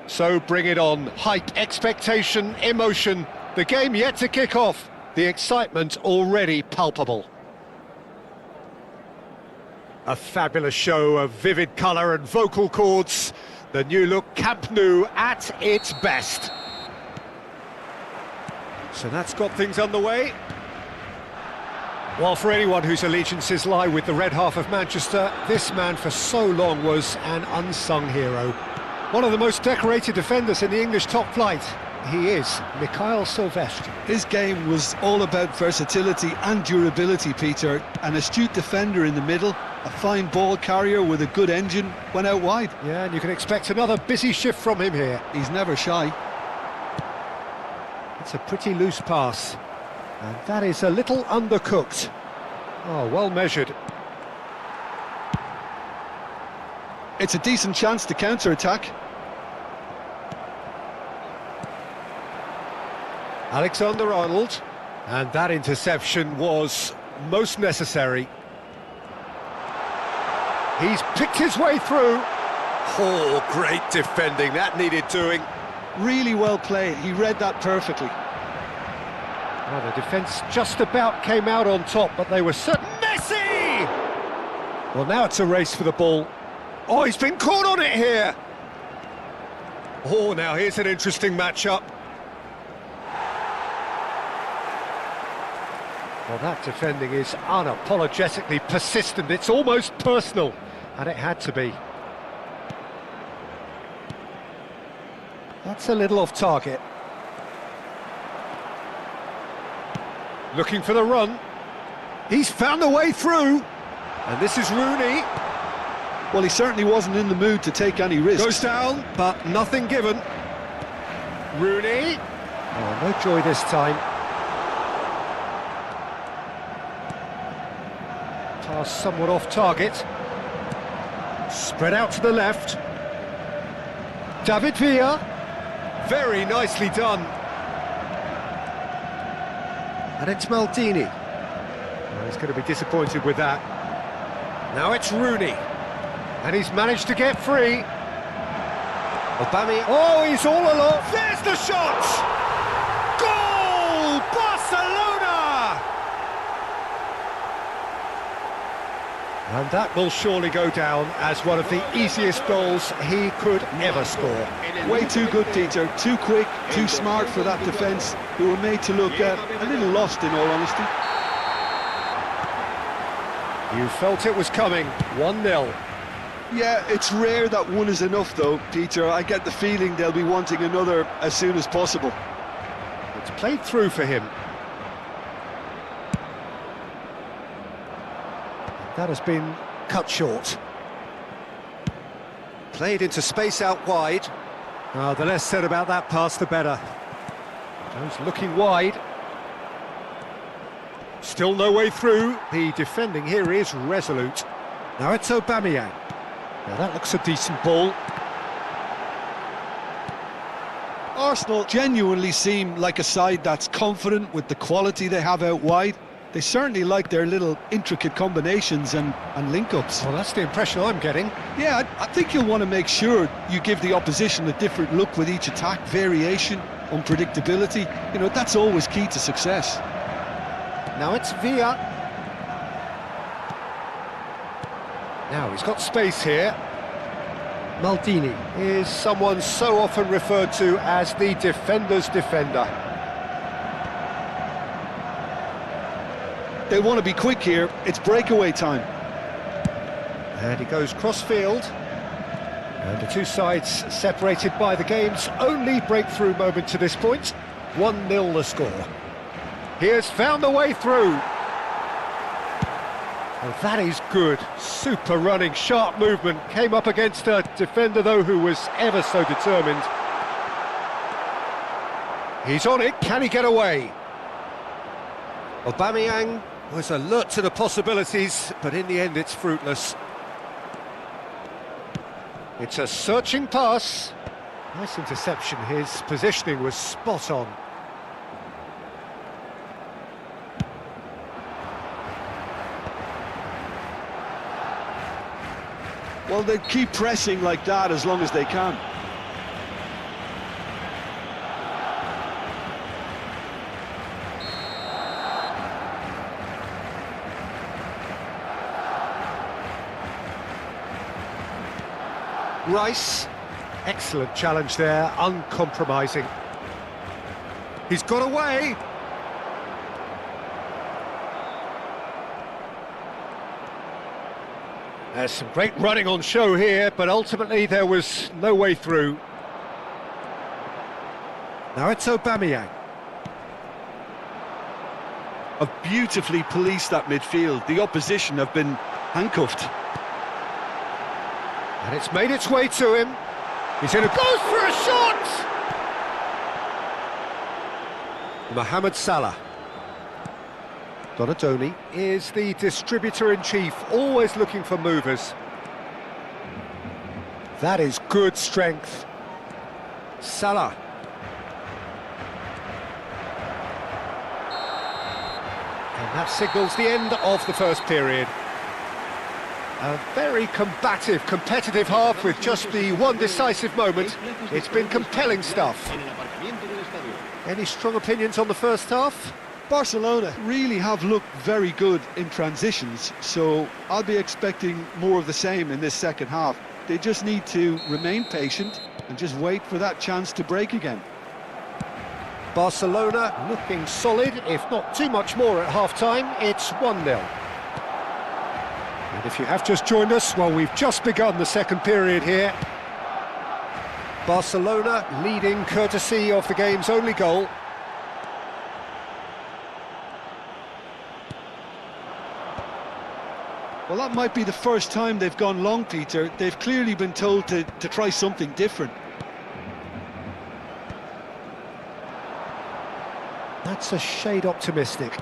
So bring it on. Hype, expectation, emotion. The game yet to kick off. The excitement already palpable. A fabulous show of vivid colour and vocal cords. The new look Camp Nou at its best. So that's got things underway. Well, for anyone whose allegiances lie with the red half of Manchester, this man for so long was an unsung hero. One of the most decorated defenders in the English top flight. He is Mikhail Silvestre. His game was all about versatility and durability, Peter. An astute defender in the middle, a fine ball carrier with a good engine, went out wide. Yeah, and you can expect another busy shift from him here. He's never shy. It's a pretty loose pass. And that is a little undercooked. Oh, well measured. It's a decent chance to counter-attack. Alexander-Arnold, and that interception was most necessary. He's picked his way through. Oh, great defending, that needed doing. Really well played, he read that perfectly. Well, the defence just about came out on top, but they were certain. Messi! Well, now it's a race for the ball. Oh, he's been caught on it here. Oh, now here's an interesting matchup. Well, that defending is unapologetically persistent. It's almost personal, and it had to be. That's a little off target. Looking for the run. He's found a way through. And this is Rooney. Well, he certainly wasn't in the mood to take any risks. Goes down, but nothing given. Rooney. Oh, no joy this time. Pass somewhat off target. Spread out to the left. David Villa. Very nicely done. And it's Maldini. Oh, he's going to be disappointed with that. Now it's Rooney. And he's managed to get free. Aubameyang. Oh, he's all alone. There's the shot! Goal! Barcelona! And that will surely go down as one of the easiest goals he could ever score. Way too good, Peter. Too quick, too smart for that defence, who were made to look a little lost, in all honesty. You felt it was coming. 1-0. Yeah, it's rare that one is enough, though, Peter. I get the feeling they'll be wanting another as soon as possible. It's played through for him. That has been cut short. Played into space out wide. Oh, the less said about that pass, the better. Jones looking wide. Still no way through. The defending here is resolute. Now it's Aubameyang. Now that looks a decent ball. Arsenal genuinely seem like a side that's confident with the quality they have out wide. They certainly like their little intricate combinations and link-ups. Well, that's the impression I'm getting. Yeah, I think you'll want to make sure you give the opposition a different look with each attack. Variation, unpredictability, you know, that's always key to success. Now it's Villa. Now he's got space here. Maldini is someone so often referred to as the defender's defender. They want to be quick here, it's breakaway time. And he goes cross-field. And the two sides separated by the game's only breakthrough moment to this point. 1-0 the score. He has found a way through. Oh, that is good. Super running, sharp movement. Came up against a defender, though, who was ever so determined. He's on it. Can he get away? Aubameyang was alert to the possibilities, but in the end it's fruitless. It's a searching pass. Nice interception. His positioning was spot on. Well, they keep pressing like that as long as they can. Rice, excellent challenge there, uncompromising. He's got away. There's some great running on show here, but ultimately there was no way through. Now it's Aubameyang. Have beautifully policed that midfield. The opposition have been handcuffed. And it's made its way to him. He's in a... goes for a shot! Mohamed Salah. Donadoni is the distributor-in-chief, always looking for movers. That is good strength. Salah. And that signals the end of the first period. A very combative, competitive half with just the one decisive moment. It's been compelling stuff. Any strong opinions on the first half? Barcelona really have looked very good in transitions, so I'll be expecting more of the same in this second half. They just need to remain patient and just wait for that chance to break again. Barcelona looking solid, if not too much more at half-time. It's 1-0. And if you have just joined us, well, we've just begun the second period here. Barcelona leading courtesy of the game's only goal. Well, that might be the first time they've gone long, Peter. They've clearly been told to try something different. That's a shade optimistic.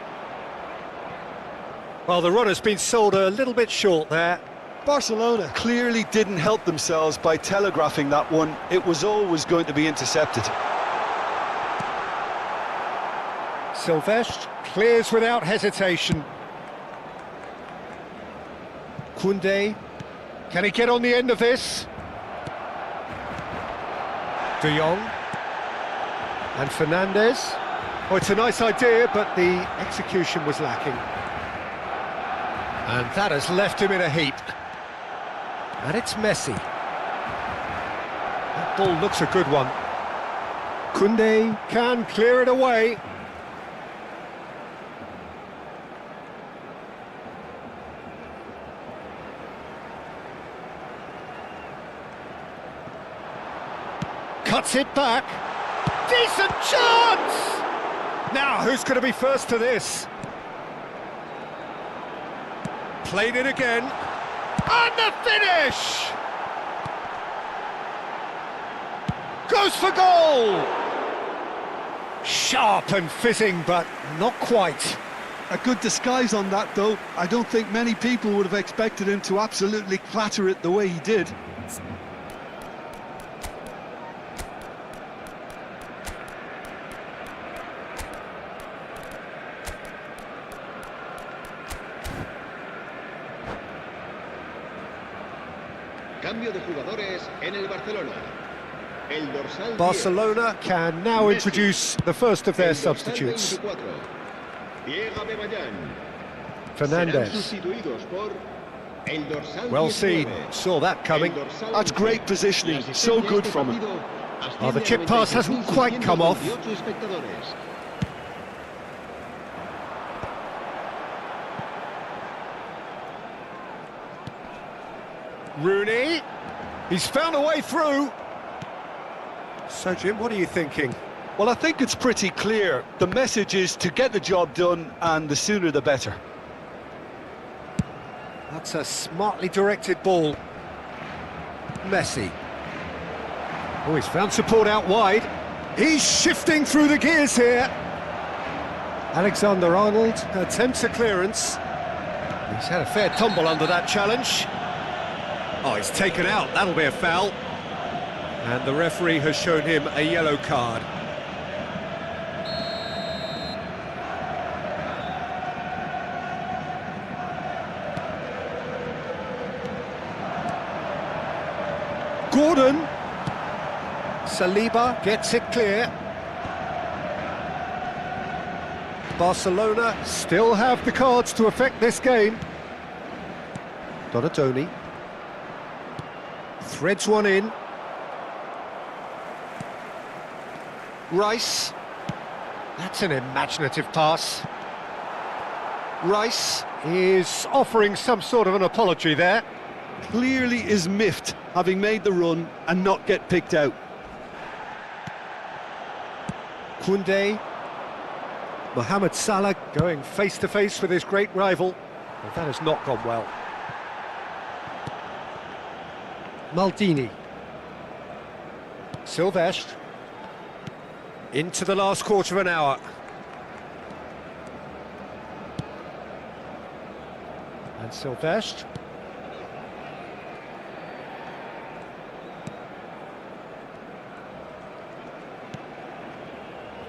Well, the run has been sold a little bit short there. Barcelona clearly didn't help themselves by telegraphing that one. It was always going to be intercepted. Silvestre clears without hesitation. Koundé, can he get on the end of this? De Jong and Fernandes. Oh, it's a nice idea, but the execution was lacking. And that has left him in a heap. And it's Messi. That ball looks a good one. Koundé can clear it away. Cuts it back. Decent chance! Now, who's going to be first to this? Played it again. And the finish! Goes for goal! Sharp and fitting, but not quite. A good disguise on that, though. I don't think many people would have expected him to absolutely clatter it the way he did. Cambio de jugadores en el Barcelona. El dorsal Barcelona can now introduce the first of their substitutes. Fernandes. Well seen, saw that coming. That's great positioning, so good from him. Oh, the chip pass hasn't quite come off. Rooney, he's found a way through. So, Jim, what are you thinking? Well, I think it's pretty clear. The message is to get the job done, and the sooner the better. That's a smartly directed ball. Messi. Oh, he's found support out wide. He's shifting through the gears here. Alexander-Arnold attempts a clearance. He's had a fair tumble under that challenge. Oh, he's taken out. That'll be a foul. And the referee has shown him a yellow card. Gordon. Saliba gets it clear. Barcelona still have the cards to affect this game. Donatoni threads one in. Rice. That's an imaginative pass. Rice is offering some sort of an apology there. Clearly is miffed, having made the run and not get picked out. Koundé. Mohamed Salah going face-to-face with his great rival. But that has not gone well. Maldini. Silvestre. Into the last quarter of an hour. And Silvestre.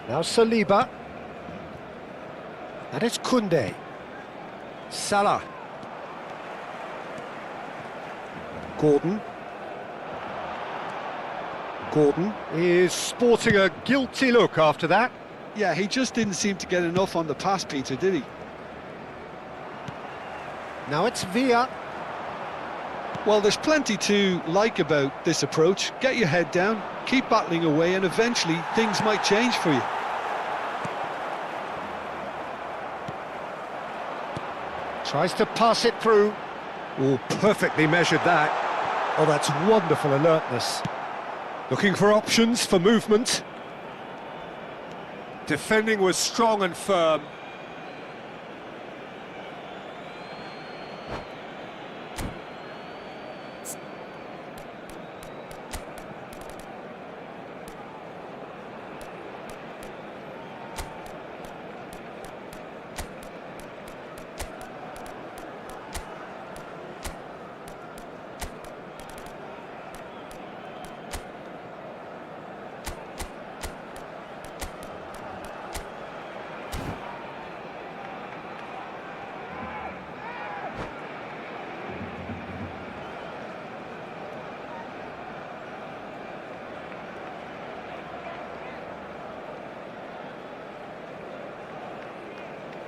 Now Saliba. And it's Koundé. Salah. Gordon. Gordon is sporting a guilty look after that. Yeah, he just didn't seem to get enough on the pass, Peter, did he? Now it's Villa. Well, there's plenty to like about this approach. Get your head down, keep battling away, and eventually things might change for you. Tries to pass it through. Oh, perfectly measured that. Oh, that's wonderful alertness. Looking for options for movement. Defending was strong and firm.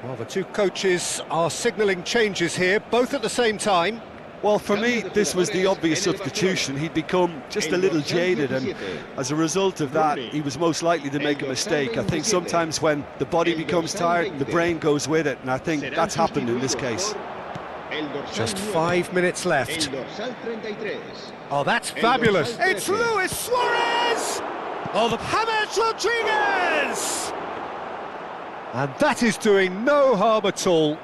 Well, the two coaches are signalling changes here, both at the same time. Well, for me, this was the obvious substitution. He'd become just a little jaded, and as a result of that, he was most likely to make a mistake. I think sometimes when the body becomes tired, the brain goes with it, and I think that's happened in this case. Just 5 minutes left. Oh, that's fabulous. It's Luis Suarez! Oh, the James Rodriguez! And that is doing no harm at all.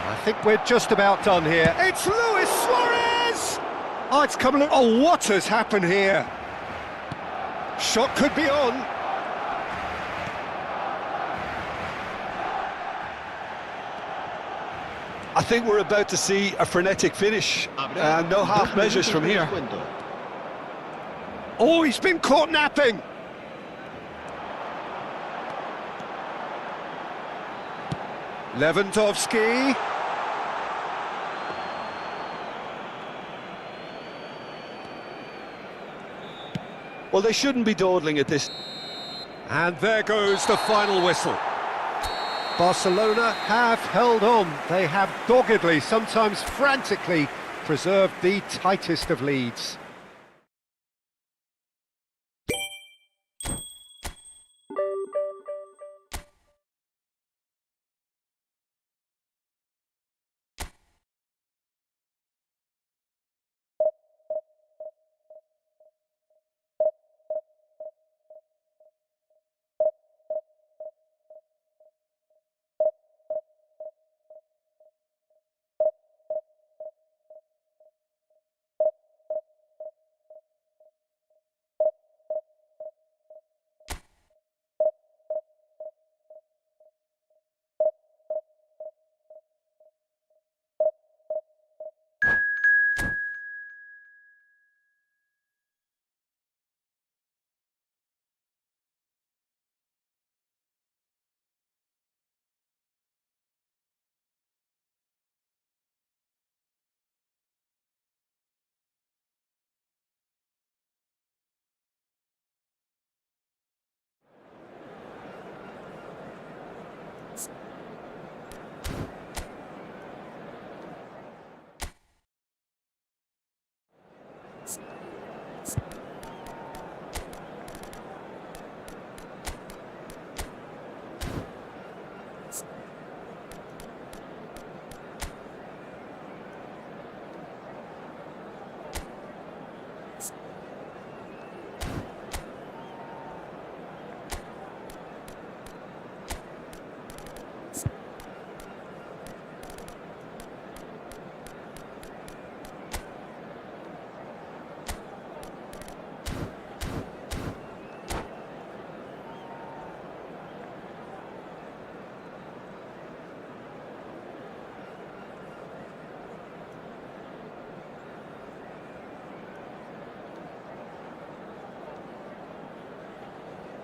I think we're just about done here. It's Luis Suarez! Oh, it's coming. Oh, what has happened here? Shot could be on. I think we're about to see a frenetic finish, and no half measures from here. Oh, he's been caught napping. Lewandowski. Well, they shouldn't be dawdling at this. And there goes the final whistle. Barcelona have held on. They have doggedly, sometimes frantically, preserved the tightest of leads.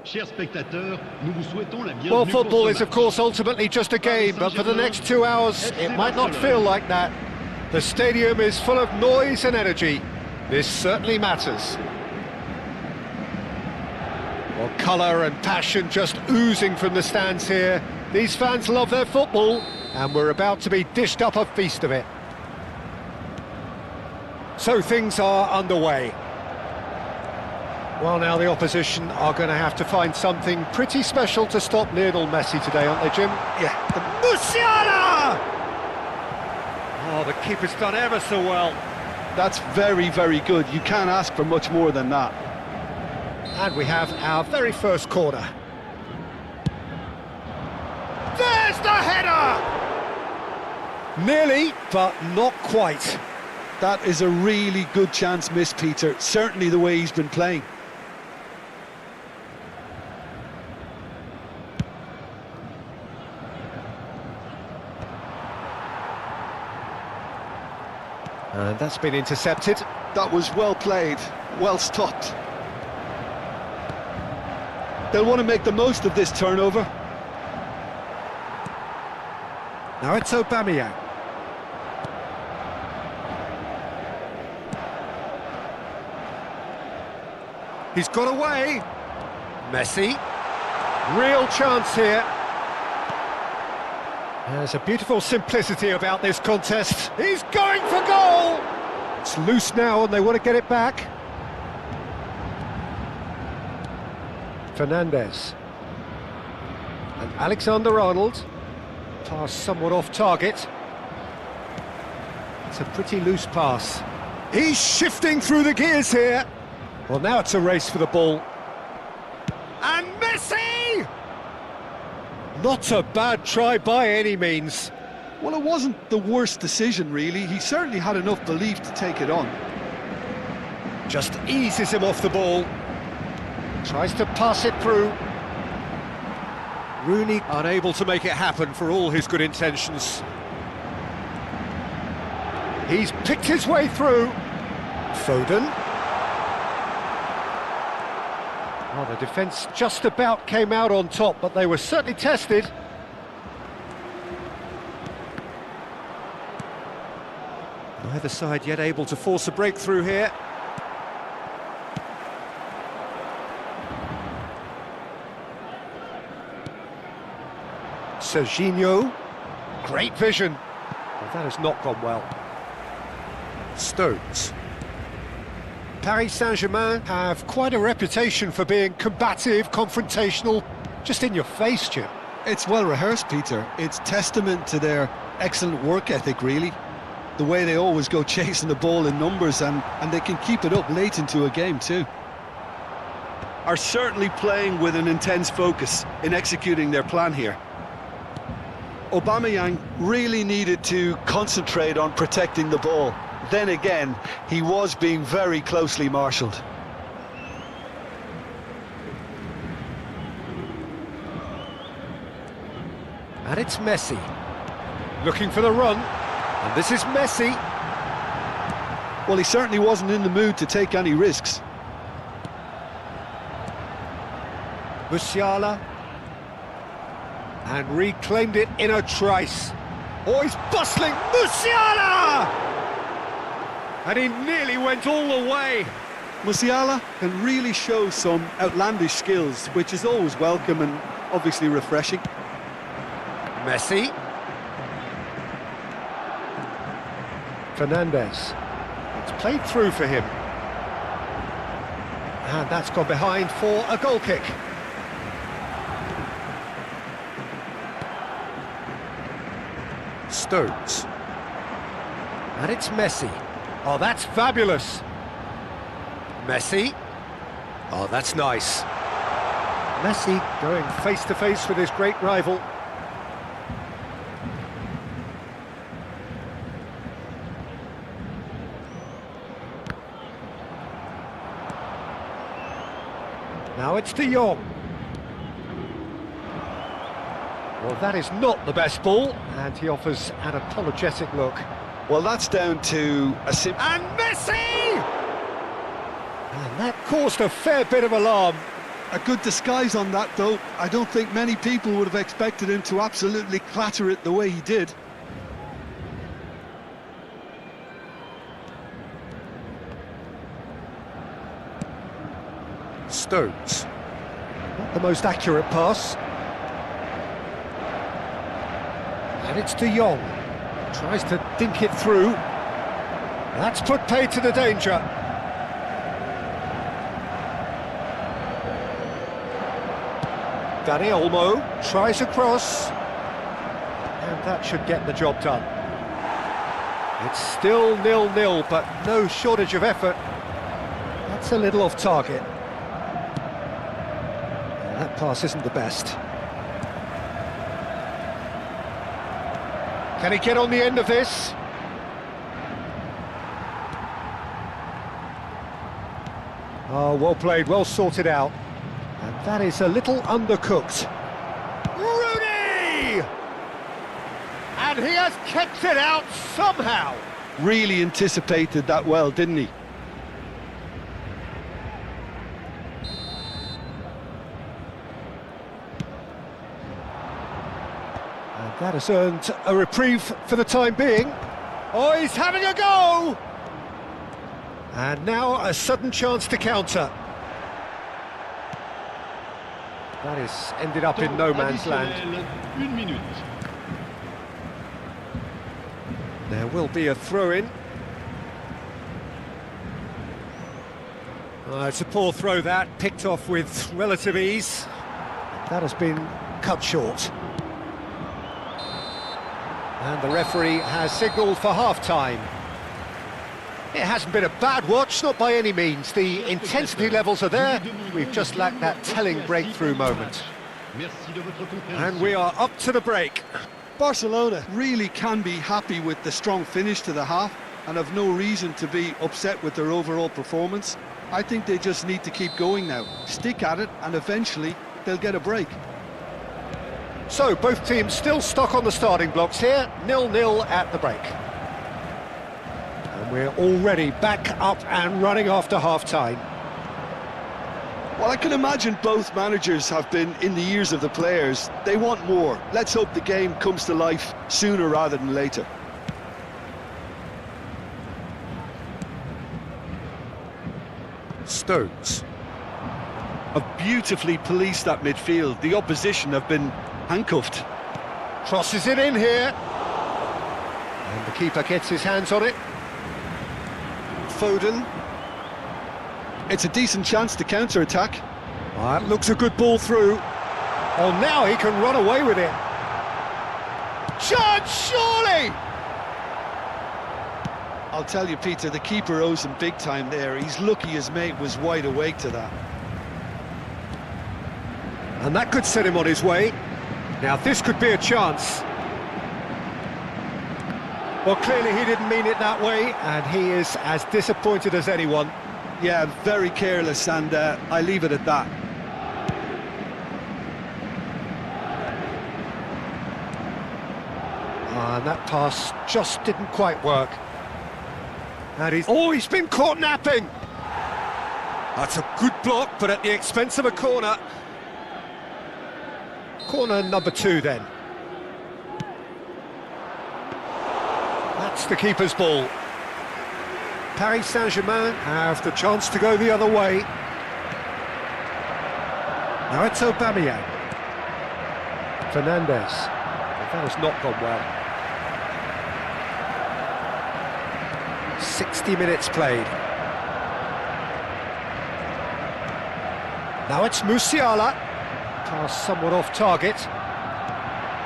Chers spectateurs, nous vous souhaitons la bienvenue. Well, pour football ce is of match. course ultimately just a game, but for the next 2 hours it might not feel like that. The stadium is full of noise and energy. This certainly matters. Well, colour and passion just oozing from the stands here. These fans love their football, and we're about to be dished up a feast of it. So things are underway. Well, now the opposition are going to have to find something pretty special to stop Lionel Messi today, aren't they, Jim? Yeah. The Musiala! Oh, the keeper's done ever so well. That's very, very good. You can't ask for much more than that. And we have our very first corner. There's the header! Nearly, but not quite. That is a really good chance missed, Peter. Certainly the way he's been playing. And that's been intercepted. That was well played, well stopped. They'll want to make the most of this turnover. Now it's Aubameyang. He's got away. Messi. Real chance here. There's a beautiful simplicity about this contest. He's going for goal! It's loose now and they want to get it back. Fernandes. And Alexander-Arnold. Pass somewhat off target. It's a pretty loose pass. He's shifting through the gears here. Well, now it's a race for the ball. And Messi! Not a bad try by any means. Well, it wasn't the worst decision, really. He certainly had enough belief to take it on. Just eases him off the ball. Tries to pass it through. Rooney unable to make it happen for all his good intentions. He's picked his way through. Foden. Well, the defence just about came out on top, but they were certainly tested. Neither side yet able to force a breakthrough here. Serginho. Great vision. Well, that has not gone well. Stones. Paris Saint-Germain have quite a reputation for being combative, confrontational, just in your face, Jim. It's well rehearsed, Peter. It's testament to their excellent work ethic, really. The way they always go chasing the ball in numbers, and they can keep it up late into a game too. Are certainly playing with an intense focus in executing their plan here. Aubameyang really needed to concentrate on protecting the ball. Then again, he was being very closely marshalled. And it's Messi. Looking for the run. And this is Messi. Well, he certainly wasn't in the mood to take any risks. Musiala. And reclaimed it in a trice. Oh, he's bustling. Musiala! And he nearly went all the way. Musiala can really show some outlandish skills, which is always welcome and obviously refreshing. Messi. Fernandes. It's played through for him. And that's gone behind for a goal kick. Stones. And it's Messi. Oh, that's fabulous. Messi. Oh, that's nice. Messi going face to face with his great rival. Now it's De Jong. Well, that is not the best ball, and he offers an apologetic look. Well, that's down to a simple... And Messi! And that caused a fair bit of alarm. A good disguise on that, though. I don't think many people would have expected him to absolutely clatter it the way he did. Stones. Not the most accurate pass. And it's De Jong. Tries to dink it through. That's put paid to the danger. Dani Olmo tries across. And that should get the job done. It's still 0-0, but no shortage of effort. That's a little off target. That pass isn't the best. Can he get on the end of this? Oh, well played, well sorted out. And that is a little undercooked. Rooney! And he has kept it out somehow. Really anticipated that well, didn't he? And that has earned a reprieve for the time being. Oh, he's having a go! And now a sudden chance to counter. That has ended up in no man's land. There will be a throw-in. It's a poor throw that, picked off with relative ease. That has been cut short. And the referee has signalled for half-time. It hasn't been a bad watch, not by any means. The intensity levels are there. We've just lacked that telling breakthrough moment. And we are up to the break. Barcelona really can be happy with the strong finish to the half and have no reason to be upset with their overall performance. I think they just need to keep going now. Stick at it and eventually they'll get a break. So, both teams still stuck on the starting blocks here, 0-0 at the break. And we're already back up and running after half-time. Well, I can imagine both managers have been in the ears of the players. They want more. Let's hope the game comes to life sooner rather than later. Stones. Have beautifully policed that midfield. The opposition have been handcuffed. Crosses it in here. And the keeper gets his hands on it. Foden. It's a decent chance to counter-attack. That looks a good ball through. Oh, now he can run away with it. Chance, surely! I'll tell you, Peter, the keeper owes him big time there. He's lucky his mate was wide awake to that. And that could set him on his way. Now, this could be a chance. Well, clearly he didn't mean it that way, and he is as disappointed as anyone. Yeah, very careless, and I leave it at that. And that pass just didn't quite work. And he's been caught napping! That's a good block, but at the expense of a corner. Corner number 2, then. That's the keeper's ball. Paris Saint-Germain have the chance to go the other way. Now it's Aubameyang. Fernandes. That has not gone well. 60 minutes played. Now it's Musiala. Pass somewhat off target.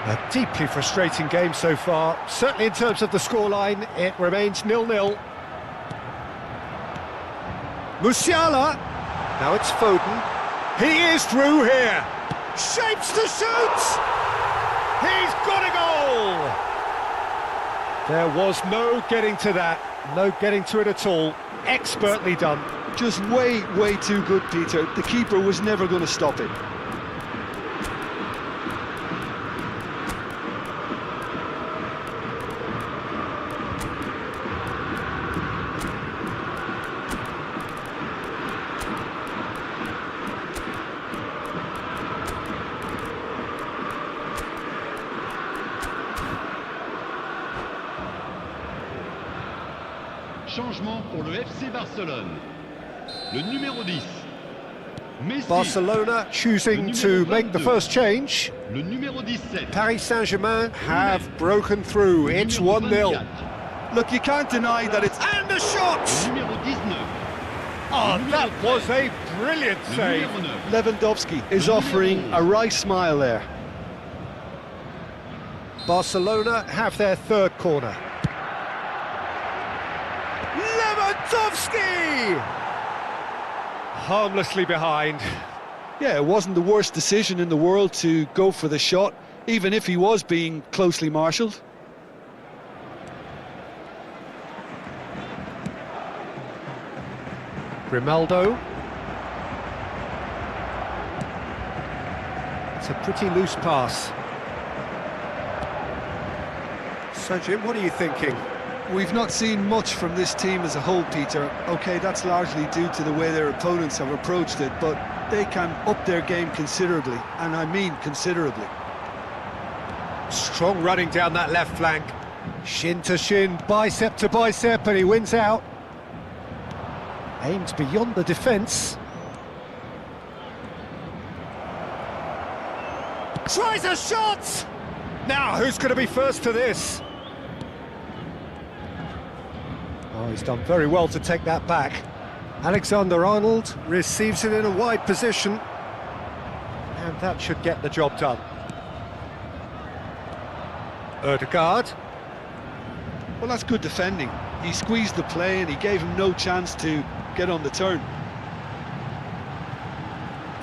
A deeply frustrating game so far. Certainly in terms of the scoreline, it remains 0-0. Musiala. Now it's Foden. He is through here. Shapes to shoot. He's got a goal. There was no getting to that. No getting to it at all. Expertly done. Just way too good, Peter. The keeper was never going to stop it. Changement pour le FC Barcelone. Le numéro 10. Messi. Barcelona choosing to make the first change. Le numéro 17. Paris Saint-Germain have broken through. It's 1-0. Look, you can't deny that it's... And a shot! Le numéro 19. Oh, that was a brilliant Le save. numéro 9. Lewandowski is offering a right smile there. Barcelona have their third corner. Lewandowski! Harmlessly behind. Yeah, it wasn't the worst decision in the world to go for the shot, even if he was being closely marshalled. Grimaldo. It's a pretty loose pass. So, Jim, what are you thinking? We've not seen much from this team as a whole, Peter. OK, that's largely due to the way their opponents have approached it, but they can up their game considerably, and I mean considerably. Strong running down that left flank. Shin to shin, bicep to bicep, and he wins out. Aimed beyond the defence. Tries a shot! Now, who's going to be first to this? Oh, he's done very well to take that back. Alexander-Arnold receives it in a wide position. And that should get the job done. Ødegaard. Well, that's good defending. He squeezed the play and he gave him no chance to get on the turn.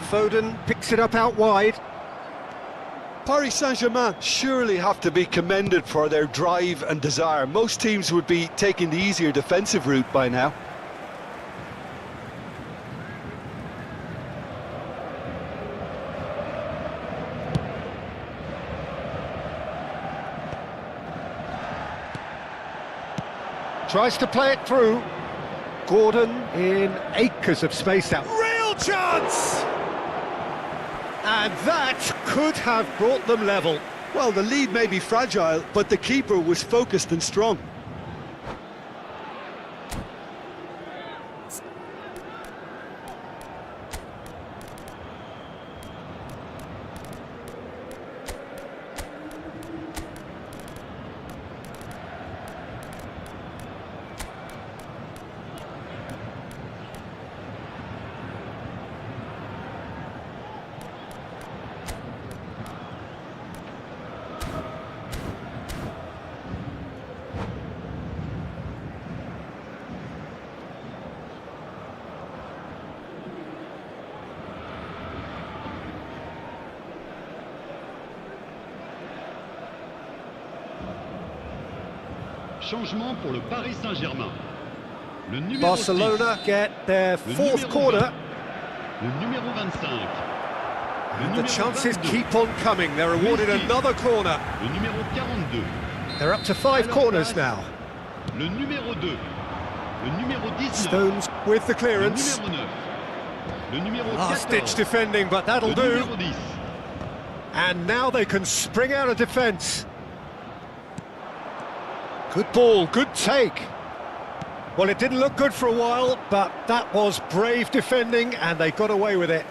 Foden picks it up out wide. Paris Saint-Germain surely have to be commended for their drive and desire. Most teams would be taking the easier defensive route by now. Tries to play it through. Gordon in acres of space now. Real chance! And that could have brought them level. Well, the lead may be fragile, but the keeper was focused and strong. Changement pour le Paris Saint-Germain. Le numéro Barcelona 6. get their fourth corner. Le numéro 25. Le The numéro chances 22. keep on coming. They're awarded Messi. another corner. Le numéro 42. They're up to 5 corners now. Le numéro 2. Le numéro 19. Stones with the Le clearance. numéro 9. Le numéro Last-ditch 14. defending, but that'll Le do. numéro 10. And now they can spring out of defence. Good ball, good take. Well, it didn't look good for a while, but that was brave defending, and they got away with it.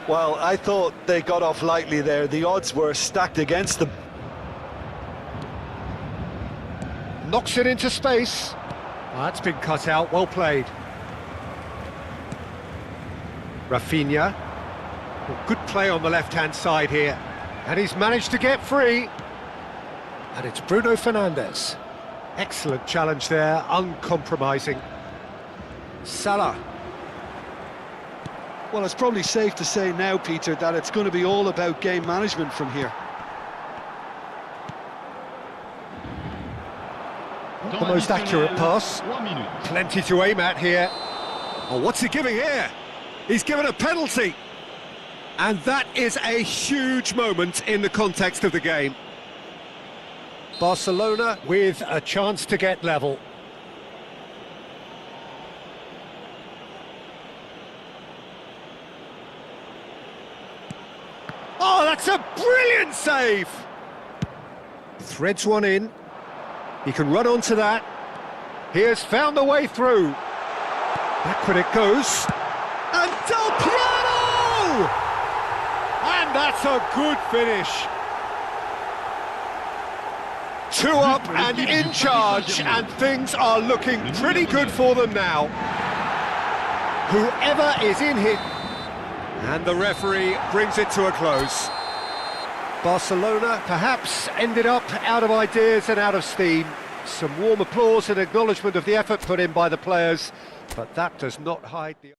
Well, I thought they got off lightly there. The odds were stacked against them. Knocks it into space. Oh, that's been cut out, well played. Rafinha. Well, good play on the left-hand side here. And he's managed to get free. And it's Bruno Fernandes. Excellent challenge there, uncompromising. Salah. Well, it's probably safe to say now, Peter, that it's going to be all about game management from here. Not the most accurate pass. 3 minutes. Plenty to aim at here. Oh, what's he giving here? He's given a penalty. And that is a huge moment in the context of the game. Barcelona with a chance to get level. Oh, that's a brilliant save! Threads one in. He can run onto that. He has found the way through. Backward it goes. And Del Piero! And that's a good finish. 2 up and in charge, and things are looking pretty good for them now. Whoever is in here. And the referee brings it to a close. Barcelona perhaps ended up out of ideas and out of steam. Some warm applause and acknowledgement of the effort put in by the players, but that does not hide the...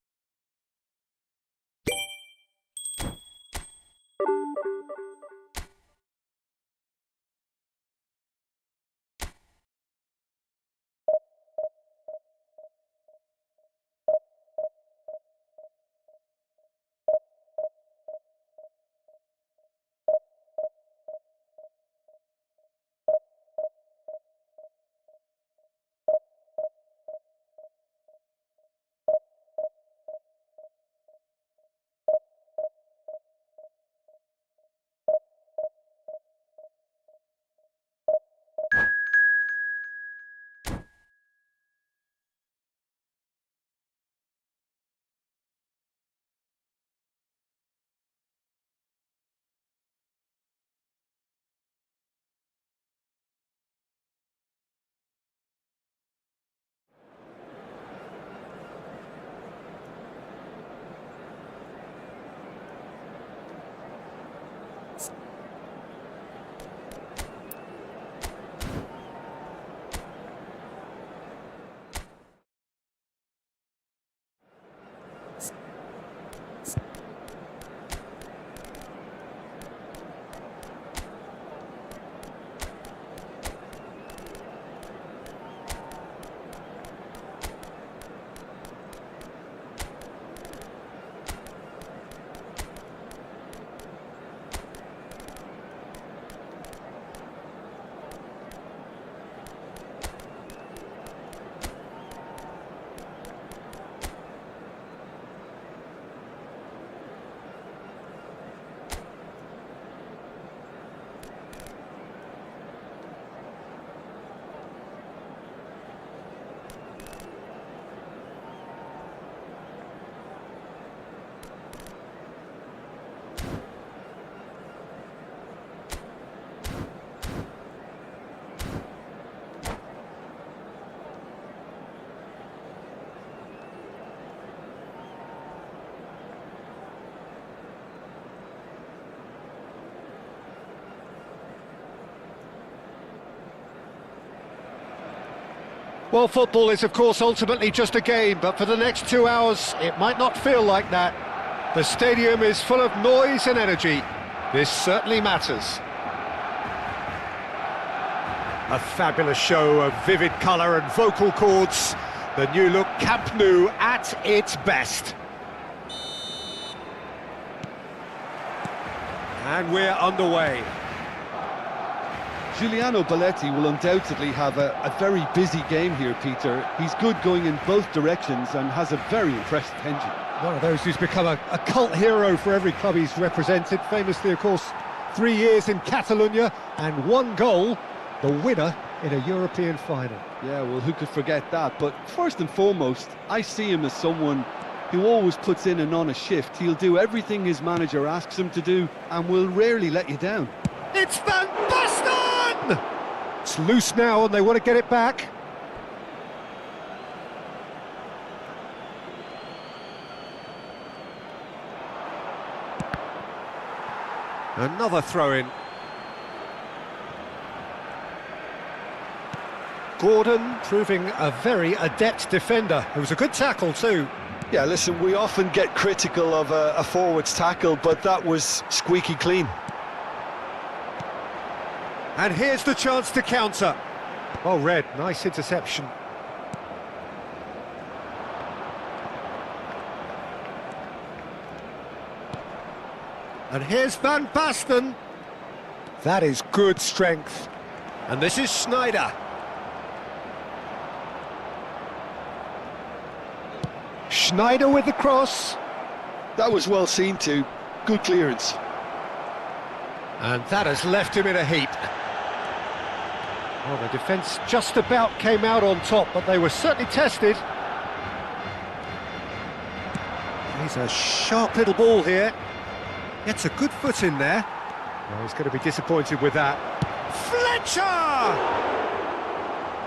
Well, football is, of course, ultimately just a game, but for the next 2 hours, it might not feel like that. The stadium is full of noise and energy. This certainly matters. A fabulous show of vivid colour and vocal cords. The new look Camp Nou at its best. And we're underway. Giuliano Belletti will undoubtedly have a very busy game here, Peter. He's good going in both directions and has a very impressive engine. One of those who's become a cult hero for every club he's represented. Famously, of course, 3 years in Catalonia and 1 goal, the winner in a European final. Yeah, well, who could forget that? But first and foremost, I see him as someone who always puts in an honest shift. He'll do everything his manager asks him to do and will rarely let you down. It's Van Basten! It's loose now and they want to get it back. Another throw-in. Gordon proving a very adept defender. It was a good tackle too. Yeah, listen, we often get critical of a forward's tackle, but that was squeaky clean. And here's the chance to counter. Oh, Red, nice interception. And here's Van Basten. That is good strength. And this is Schneider. Schneider with the cross. That was well seen too. Good clearance. And that has left him in a heap. Well, the defence just about came out on top, but they were certainly tested. He's a sharp little ball here. Gets a good foot in there. Well, he's going to be disappointed with that. Fletcher!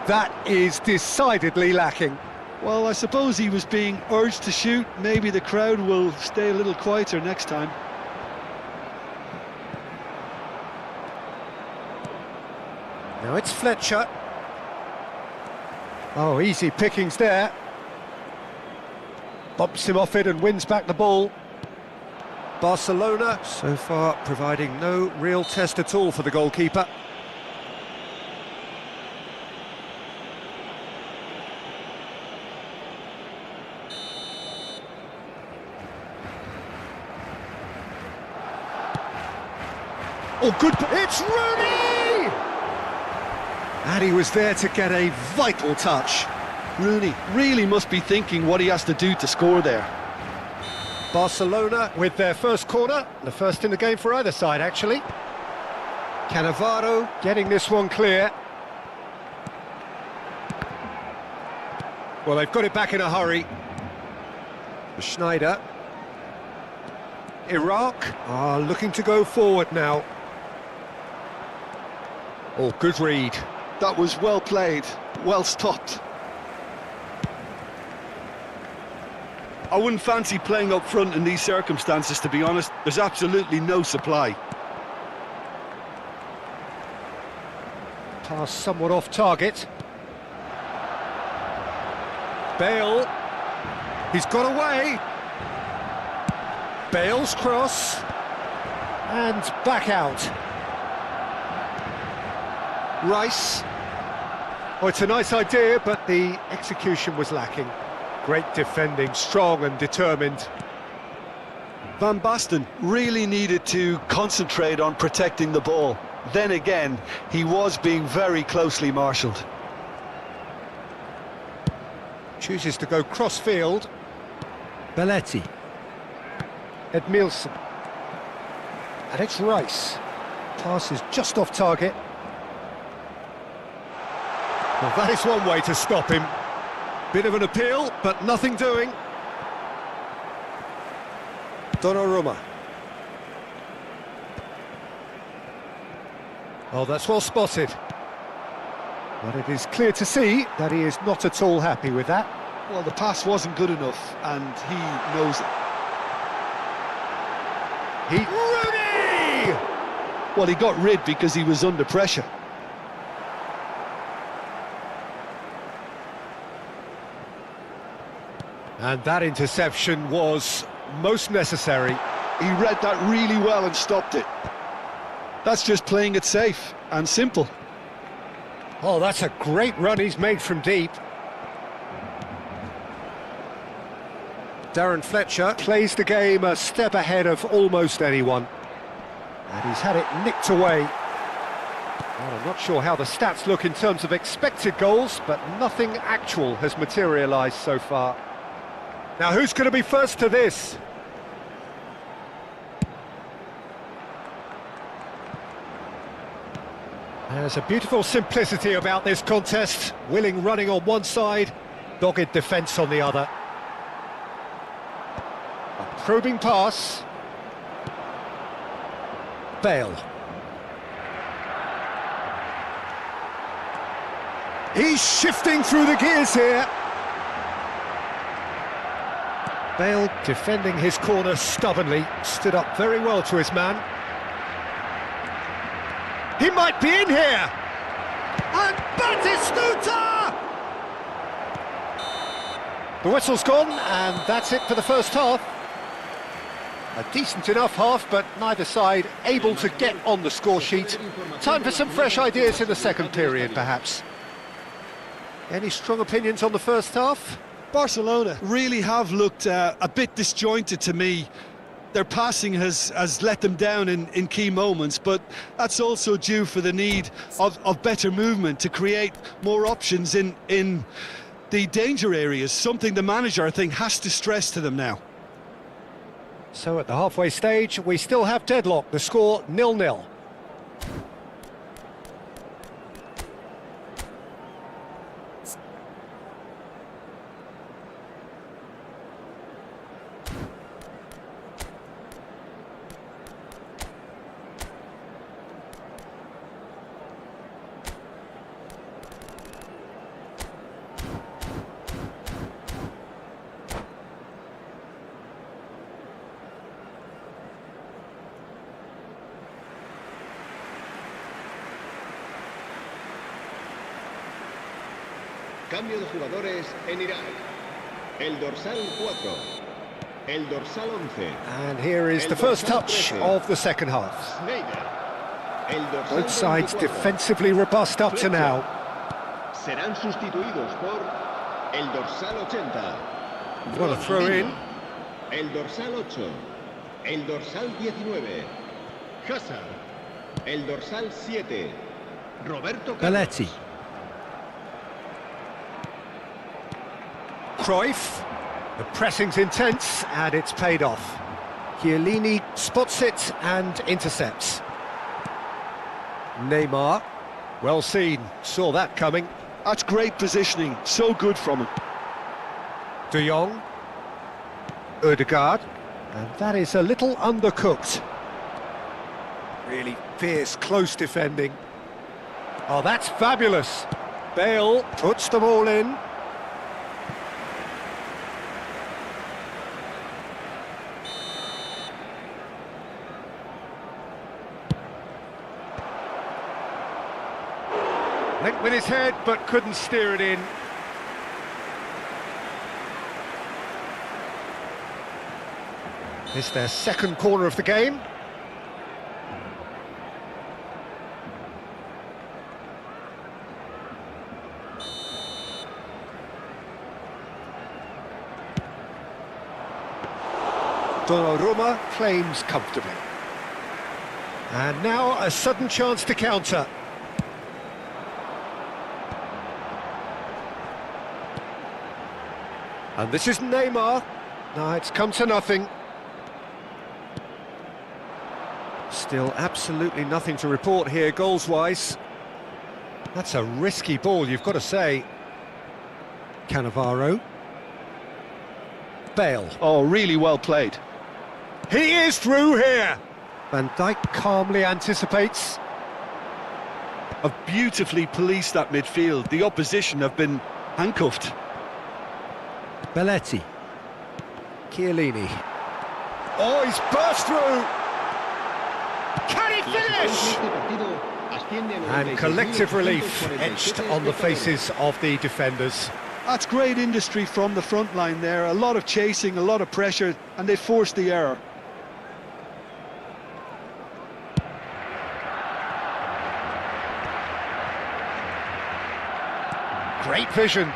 That is decidedly lacking. Well, I suppose he was being urged to shoot. Maybe the crowd will stay a little quieter next time. Now it's Fletcher. Oh, easy pickings there. Bumps him off it and wins back the ball. Barcelona, so far, providing no real test at all for the goalkeeper. Oh, good. It's Rooney! And he was there to get a vital touch. Rooney really must be thinking what he has to do to score there. Barcelona with their first corner, the first in the game for either side, actually. Cannavaro getting this one clear. Well, they've got it back in a hurry. Schneider. Iraq are looking to go forward now. Oh, good read. That was well played, well stopped. I wouldn't fancy playing up front in these circumstances, to be honest. There's absolutely no supply. Pass somewhat off target. Bale. He's got away. Bale's cross. And back out. Rice. Oh, it's a nice idea, but the execution was lacking. Great defending, strong and determined. Van Basten really needed to concentrate on protecting the ball. Then again, he was being very closely marshalled. Chooses to go cross-field. Belletti. Edmilson. And it's Rice. Pass is just off target. Well, that is one way to stop him. Bit of an appeal, but nothing doing. Donnarumma. Oh, that's well spotted. But it is clear to see that he is not at all happy with that. Well, the pass wasn't good enough, and he knows it. Rooney! Well, he got rid because he was under pressure. And that interception was most necessary. He read that really well and stopped it. That's just playing it safe and simple. Oh, that's a great run he's made from deep. Darren Fletcher plays the game a step ahead of almost anyone. And he's had it nicked away. Well, I'm not sure how the stats look in terms of expected goals, but nothing actual has materialised so far. Now, who's going to be first to this? There's a beautiful simplicity about this contest. Willing running on one side, dogged defence on the other. A probing pass. Bale. He's shifting through the gears here. Bale defending his corner stubbornly, stood up very well to his man. He might be in here! And Batistuta! The whistle's gone, and that's it for the first half. A decent enough half, but neither side able to get on the score sheet. Time for some fresh ideas in the second period, perhaps. Any strong opinions on the first half? Barcelona really have looked a bit disjointed to me. Their passing has let them down in key moments, but that's also due for the need of better movement to create more options in the danger areas, something the manager, I think, has to stress to them now. So at the halfway stage, we still have deadlock, the score 0-0. Cambio de jugadores en Irak. El dorsal 4. El dorsal 11. And here is the first touch of the second half. Schneider. El dorsal Both sides 24. defensively robust up to now. Serán sustituidos por el dorsal 80. Got a throw in. El dorsal 8. El dorsal 19. Hazard. El dorsal 7. Roberto Carlos. Belletti. Cruyff. The pressing's intense and it's paid off. Chiellini spots it and intercepts. Neymar. Well seen. Saw that coming. That's great positioning, so good from him. De Jong. Ødegaard. And that is a little undercooked. Really fierce, close defending. Oh, that's fabulous. Bale puts the ball in. Went with his head, but couldn't steer it in. It's their second corner of the game. Donnarumma claims comfortably. And now a sudden chance to counter. And this is Neymar. No, it's come to nothing. Still absolutely nothing to report here, goals-wise. That's a risky ball, you've got to say. Cannavaro. Bale. Oh, really well played. He is through here! Van Dijk calmly anticipates. Have beautifully policed that midfield. The opposition have been handcuffed. Belletti. Chiellini. Oh, he's burst through! Can he finish? And collective relief etched on the faces of the defenders. That's great industry from the front line there. A lot of chasing, a lot of pressure, and they forced the error. Great vision.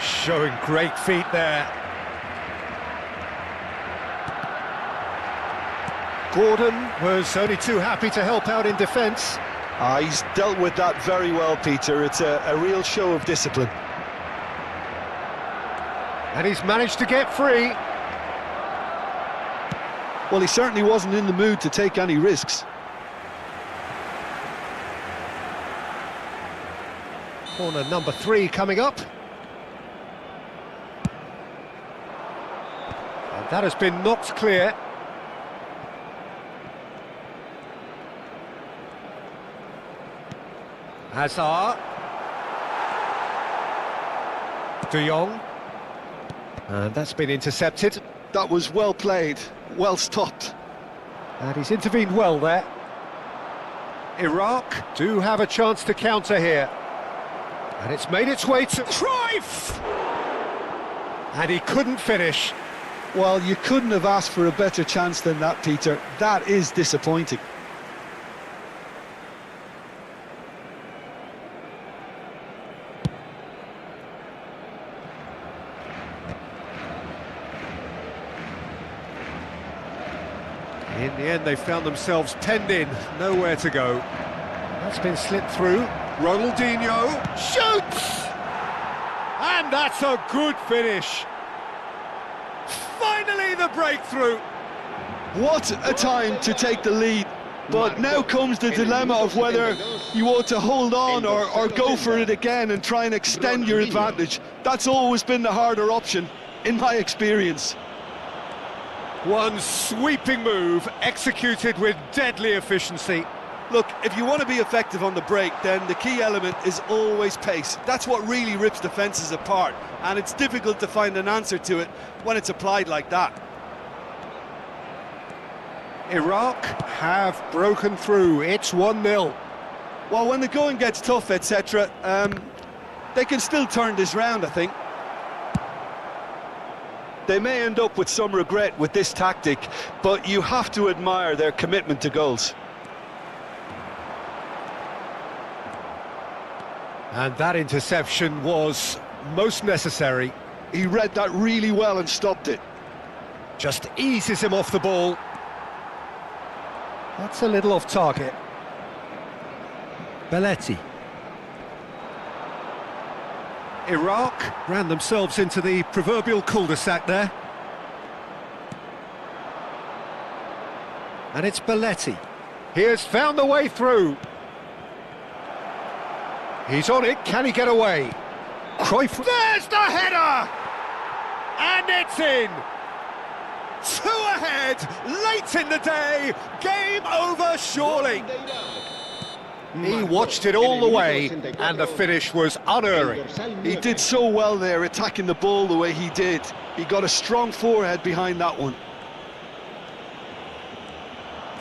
Showing great feet there. Gordon was only too happy to help out in defence. He's dealt with that very well, Peter. It's a real show of discipline. And he's managed to get free. Well, he certainly wasn't in the mood to take any risks. Corner number 3 coming up. And that has been knocked clear. Hazard. De Jong. And that's been intercepted. That was well played, well stopped. And he's intervened well there. Iraq do have a chance to counter here. And it's made its way to Cruyff! And he couldn't finish. Well, you couldn't have asked for a better chance than that, Peter. That is disappointing. In the end, they found themselves penned in, nowhere to go. That's been slipped through. Ronaldinho shoots! And that's a good finish. Finally, the breakthrough. What a time to take the lead. But now comes the dilemma of whether you want to hold on or go for it again and try and extend your advantage. That's always been the harder option, in my experience. One sweeping move, executed with deadly efficiency. Look, if you want to be effective on the break, then the key element is always pace. That's what really rips defences apart, and it's difficult to find an answer to it when it's applied like that. Iraq have broken through. It's 1-0. Well, when the going gets tough, etc., They can still turn this round, I think. They may end up with some regret with this tactic, but you have to admire their commitment to goals. And that interception was most necessary. He read that really well and stopped it. Just eases him off the ball. That's a little off target. Belletti. Iraq ran themselves into the proverbial cul-de-sac there. And it's Belletti. He has found the way through. He's on it, can he get away? Cruyff, there's the header! And it's in! 2 ahead, late in the day, game over surely. He watched it all the way, and the finish was unerring. He did so well there, attacking the ball the way he did. He got a strong forehead behind that one.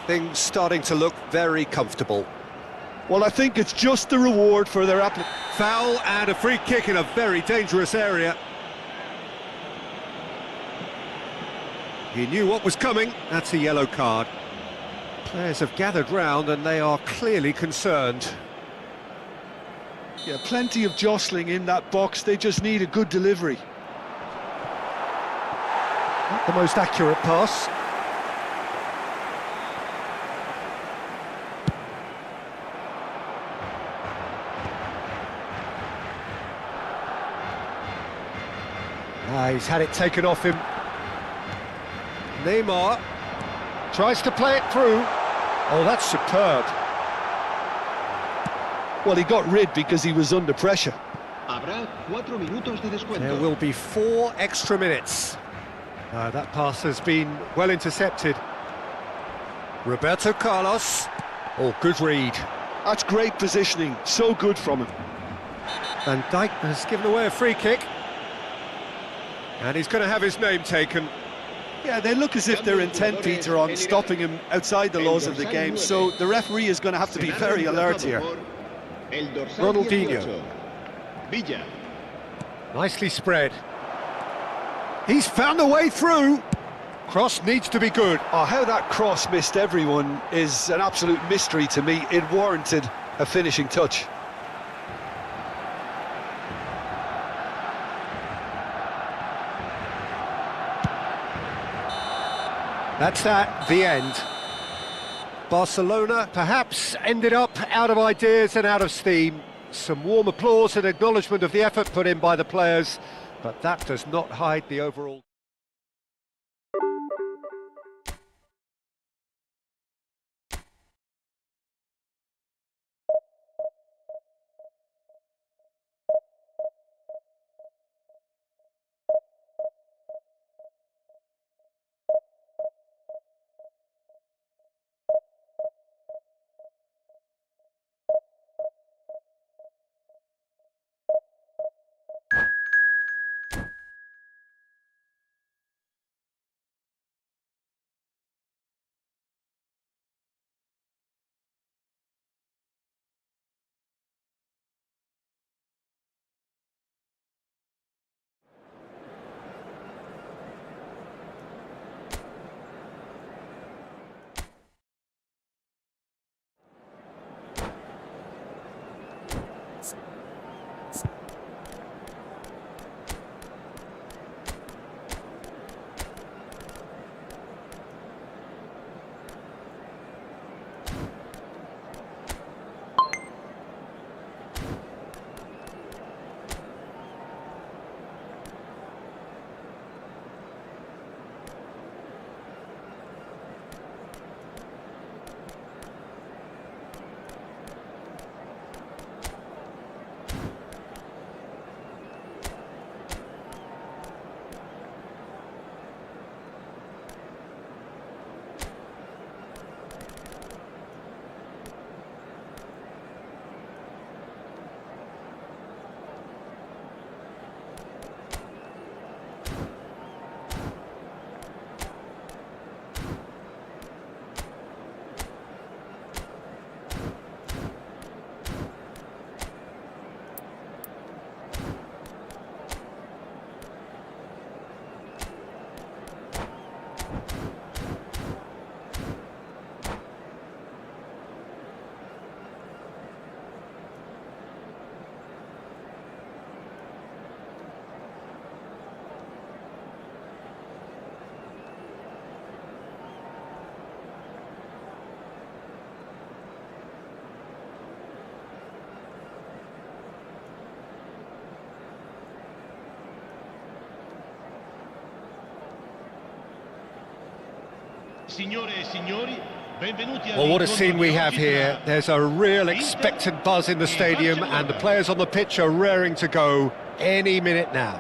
Things starting to look very comfortable. Well, I think it's just the reward for their Foul and a free kick in a very dangerous area. He knew what was coming. That's a yellow card. Players have gathered round and they are clearly concerned. Yeah, plenty of jostling in that box. They just need a good delivery. Not the most accurate pass. He's had it taken off him. Neymar tries to play it through. Oh, that's superb. Well, he got rid because he was under pressure. Habrá 4 minutos de descuento. There will be 4 extra minutes. That pass has been well intercepted. Roberto Carlos. Oh, good read. That's great positioning. So good from him. Van Dijk has given away a free kick. And he's going to have his name taken. Yeah, they look as if they're intent, Peter, on stopping him outside the laws of the game, so the referee is going to have to be very alert here. Ronaldinho. Villa. Nicely spread. He's found the way through. Cross needs to be good. Oh, how that cross missed everyone is an absolute mystery to me. It warranted a finishing touch. That's at the end. Barcelona perhaps ended up out of ideas and out of steam. Some warm applause and acknowledgement of the effort put in by the players, but that does not hide the overall... Signore e signori, benvenuti Well, what a scene we have here. There's a real expectant buzz in the stadium, and the players on the pitch are raring to go any minute now.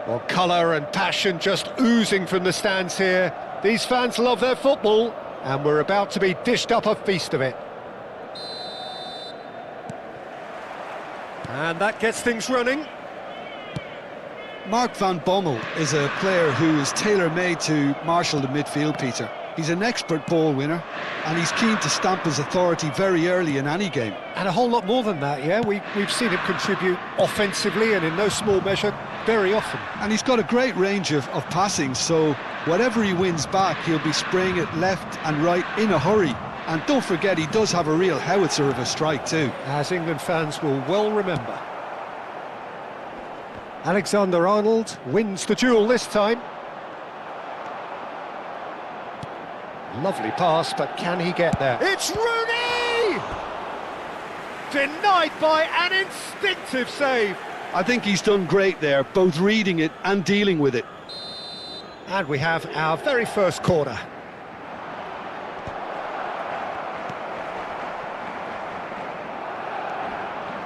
Well, colour and passion just oozing from the stands here. These fans love their football, and we're about to be dished up a feast of it. And that gets things running. Mark van Bommel is a player who is tailor-made to marshal the midfield, Peter. He's an expert ball winner, and he's keen to stamp his authority very early in any game. And a whole lot more than that, yeah? We've seen him contribute offensively, and in no small measure, very often. And he's got a great range of passing, so whatever he wins back, he'll be spraying it left and right in a hurry. And don't forget, he does have a real howitzer of a strike too. As England fans will well remember. Alexander-Arnold wins the duel this time. Lovely pass, but can he get there? It's Rooney! Denied by an instinctive save. I think he's done great there, both reading it and dealing with it. And we have our very first corner.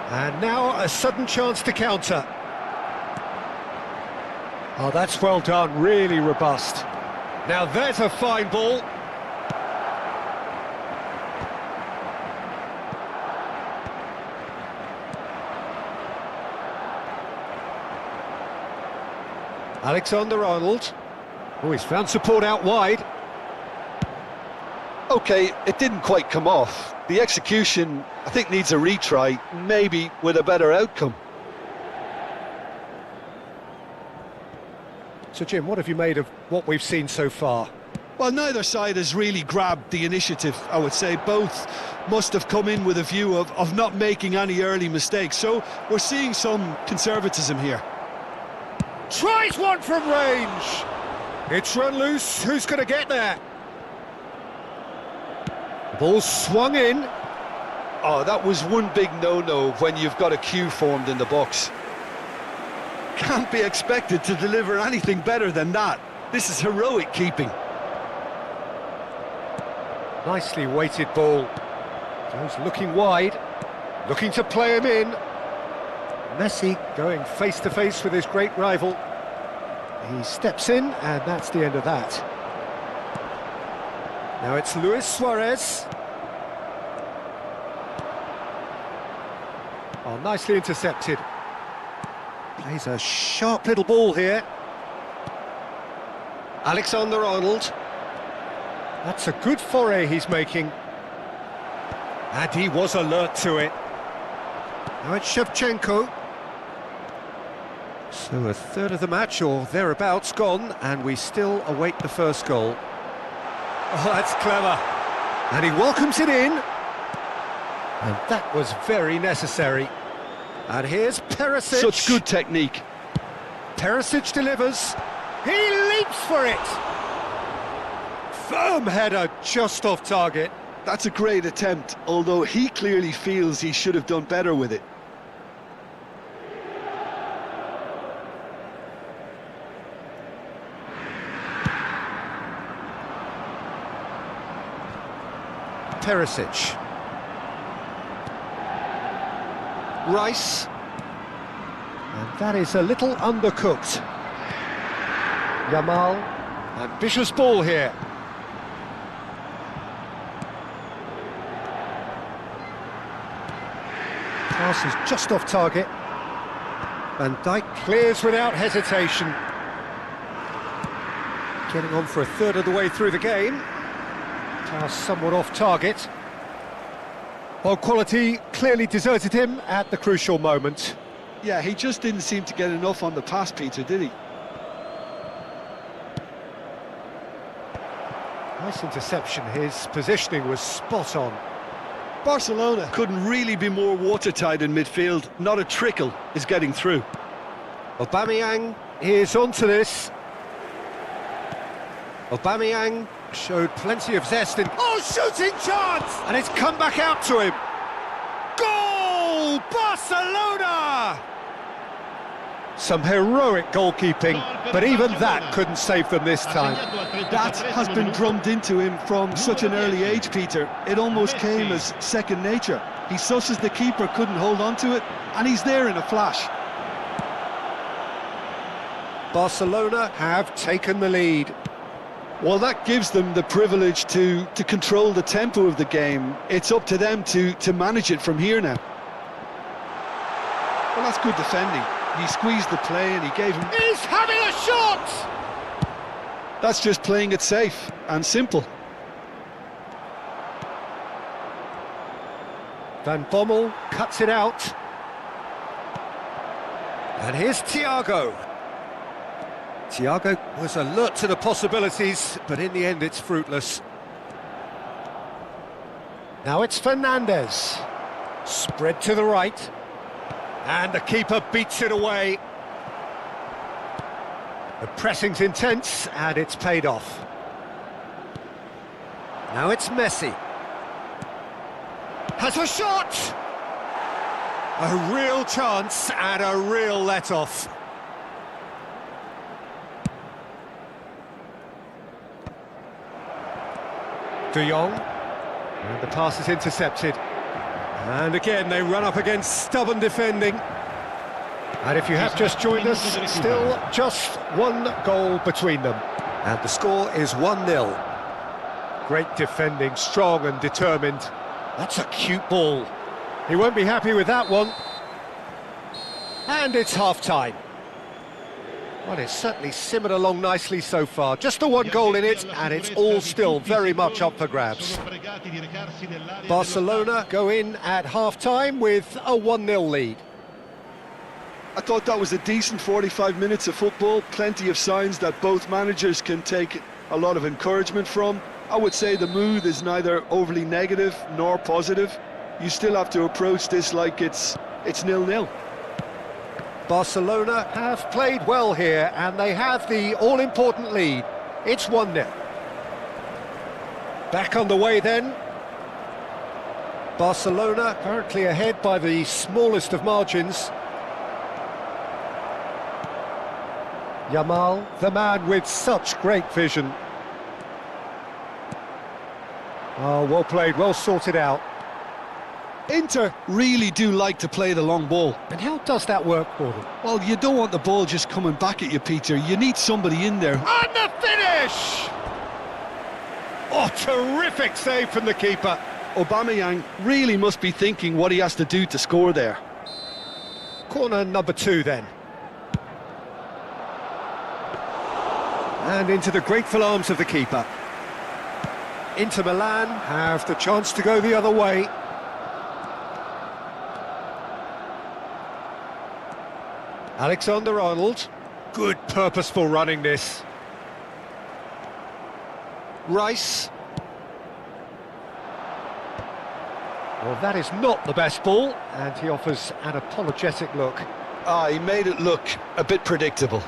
And now a sudden chance to counter. Oh, that's well done, really robust. Now there's a fine ball. Alexander-Arnold. Oh, he's found support out wide. Okay, it didn't quite come off. The execution, I think, needs a retry, maybe with a better outcome. So, Jim, what have you made of what we've seen so far? Well, neither side has really grabbed the initiative, I would say. Both must have come in with a view of not making any early mistakes. So we're seeing some conservatism here. Tries one from range. It's run loose. Who's going to get there? The ball swung in. Oh, that was one big no-no when you've got a queue formed in the box. Can't be expected to deliver anything better than that. This is heroic keeping. Nicely weighted ball. Jones looking wide, looking to play him in. Messi going face-to-face with his great rival. He steps in, and that's the end of that. Now it's Luis Suarez. Oh, nicely intercepted. Plays a sharp little ball here. Alexander-Arnold. That's a good foray he's making. And he was alert to it. Now it's Shevchenko. So a third of the match, or thereabouts, gone, and we still await the first goal. Oh, that's clever. And he welcomes it in. And that was very necessary. And here's Perisic. Such good technique. Perisic delivers. He leaps for it. Firm header just off target. That's a great attempt, although he clearly feels he should have done better with it. Perisic. Rice. And that is a little undercooked. Yamal. Ambitious ball here. Pass is just off target. Van Dijk clears without hesitation. Getting on for a third of the way through the game. Pass somewhat off target. Well, quality clearly deserted him at the crucial moment. Yeah, he just didn't seem to get enough on the pass, Peter, did he? Nice interception. His positioning was spot on. Barcelona couldn't really be more watertight in midfield. Not a trickle is getting through. Aubameyang is onto this. Aubameyang showed plenty of zest in... Oh, shooting chance! And it's come back out to him. Goal! Barcelona! Some heroic goalkeeping, but even that couldn't save them this time. That has been drummed into him from such an early age, Peter. It almost came as second nature. He susses the keeper couldn't hold on to it, and he's there in a flash. Barcelona have taken the lead. Well, that gives them the privilege to control the tempo of the game. It's up to them to manage it from here now. Well, that's good defending. He squeezed the play and he gave him... He's having a shot! That's just playing it safe and simple. Van Bommel cuts it out. And here's Thiago. Thiago was alert to the possibilities, but in the end it's fruitless. Now it's Fernandez. Spread to the right. And the keeper beats it away. The pressing's intense, and it's paid off. Now it's Messi. Has a shot! A real chance and a real let-off. De Jong. And the pass is intercepted. And again, they run up against stubborn defending. And if you have just joined us, still just one goal between them. And the score is 1-0. Great defending, strong and determined. That's a cute ball. He won't be happy with that one. And it's half-time. Well, it's certainly simmered along nicely so far. Just the one goal in it, and it's all still very much up for grabs. Barcelona go in at half-time with a 1-0 lead. I thought that was a decent 45 minutes of football. Plenty of signs that both managers can take a lot of encouragement from. I would say the mood is neither overly negative nor positive. You still have to approach this like it's 0-0. Barcelona have played well here, and they have the all-important lead. It's 1-0. Back on the way then. Barcelona currently ahead by the smallest of margins. Yamal, the man with such great vision. Oh, well played, well sorted out. Inter really do like to play the long ball. And how does that work for them? Well, you don't want the ball just coming back at you, Peter. You need somebody in there. And the finish! Oh, terrific save from the keeper. Aubameyang really must be thinking what he has to do to score there. Corner number 2 then. And into the grateful arms of the keeper. Inter Milan have the chance to go the other way. Alexander-Arnold, good purposeful running this. Rice. Well, that is not the best ball, and he offers an apologetic look. He made it look a bit predictable.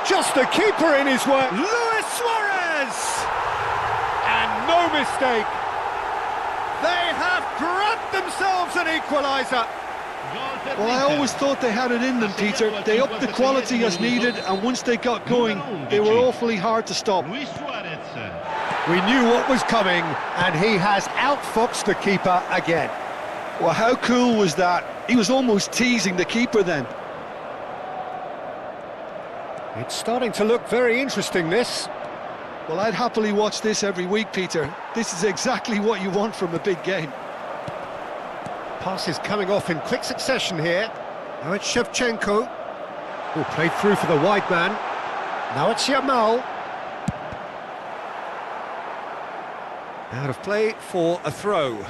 Just the keeper in his way. Luis Suarez! And no mistake. They have grabbed themselves an equaliser. Well, I always thought they had it in them, Peter. They upped the quality as needed, and once they got going, they were awfully hard to stop. We knew what was coming, and he has outfoxed the keeper again. Well, how cool was that? He was almost teasing the keeper then. It's starting to look very interesting, this. Well, I'd happily watch this every week, Peter. This is exactly what you want from a big game. Passes coming off in quick succession here. Now it's Shevchenko, who played through for the wide man. Now it's Yamal. Out of play for a throw.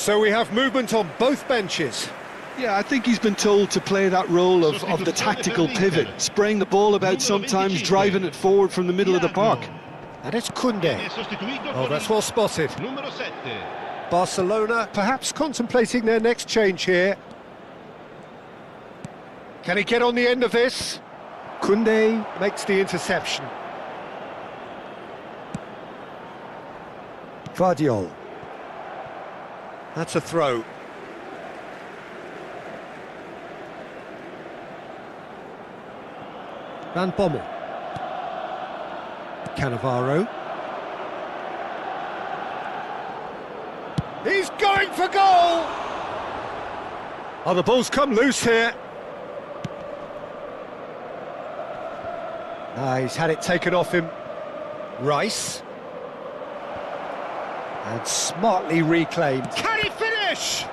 So we have movement on both benches. Yeah, I think he's been told to play that role of the tactical pivot, spraying the ball about sometimes, driving it forward from the middle of the park. And it's Koundé. Oh, that's well spotted. Numero 7. Barcelona perhaps contemplating their next change here. Can he get on the end of this? Koundé makes the interception. Guardiol. That's a throw. Van Bommel. Cannavaro. He's going for goal! Oh, the ball's come loose here. He's had it taken off him. Rice. And smartly reclaimed. Can he finish?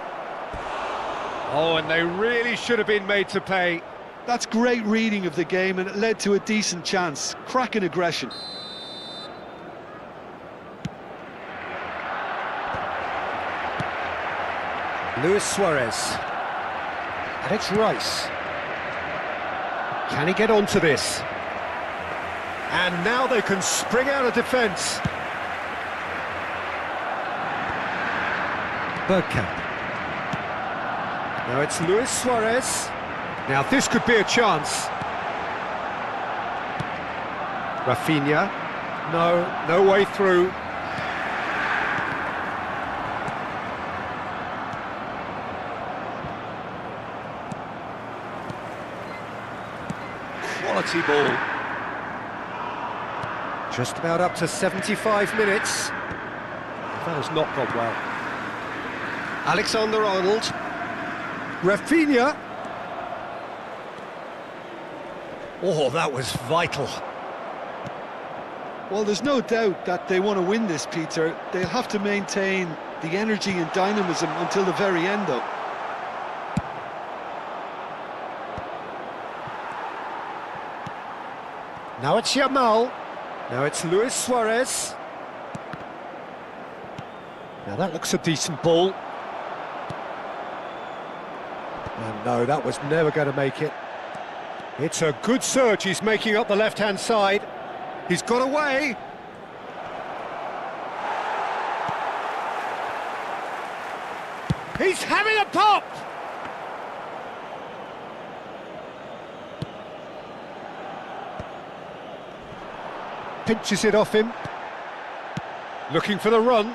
Oh, and they really should have been made to pay. That's great reading of the game, and it led to a decent chance. Cracking aggression. Luis Suarez. And it's Rice. Can he get onto this? And now they can spring out of defence. Bergkamp. Now it's Luis Suarez. Now this could be a chance. Rafinha. No way through. Quality ball. Just about up to 75 minutes. That has not gone well. Alexander-Arnold. Rafinha. Oh, that was vital. Well, there's no doubt that they want to win this, Peter. They'll have to maintain the energy and dynamism until the very end, though. Now it's Yamal. Now it's Luis Suarez. Now that looks a decent ball. And no, that was never going to make it. It's a good surge he's making up the left-hand side. He's got away. He's having a pop! Pinches it off him. Looking for the run.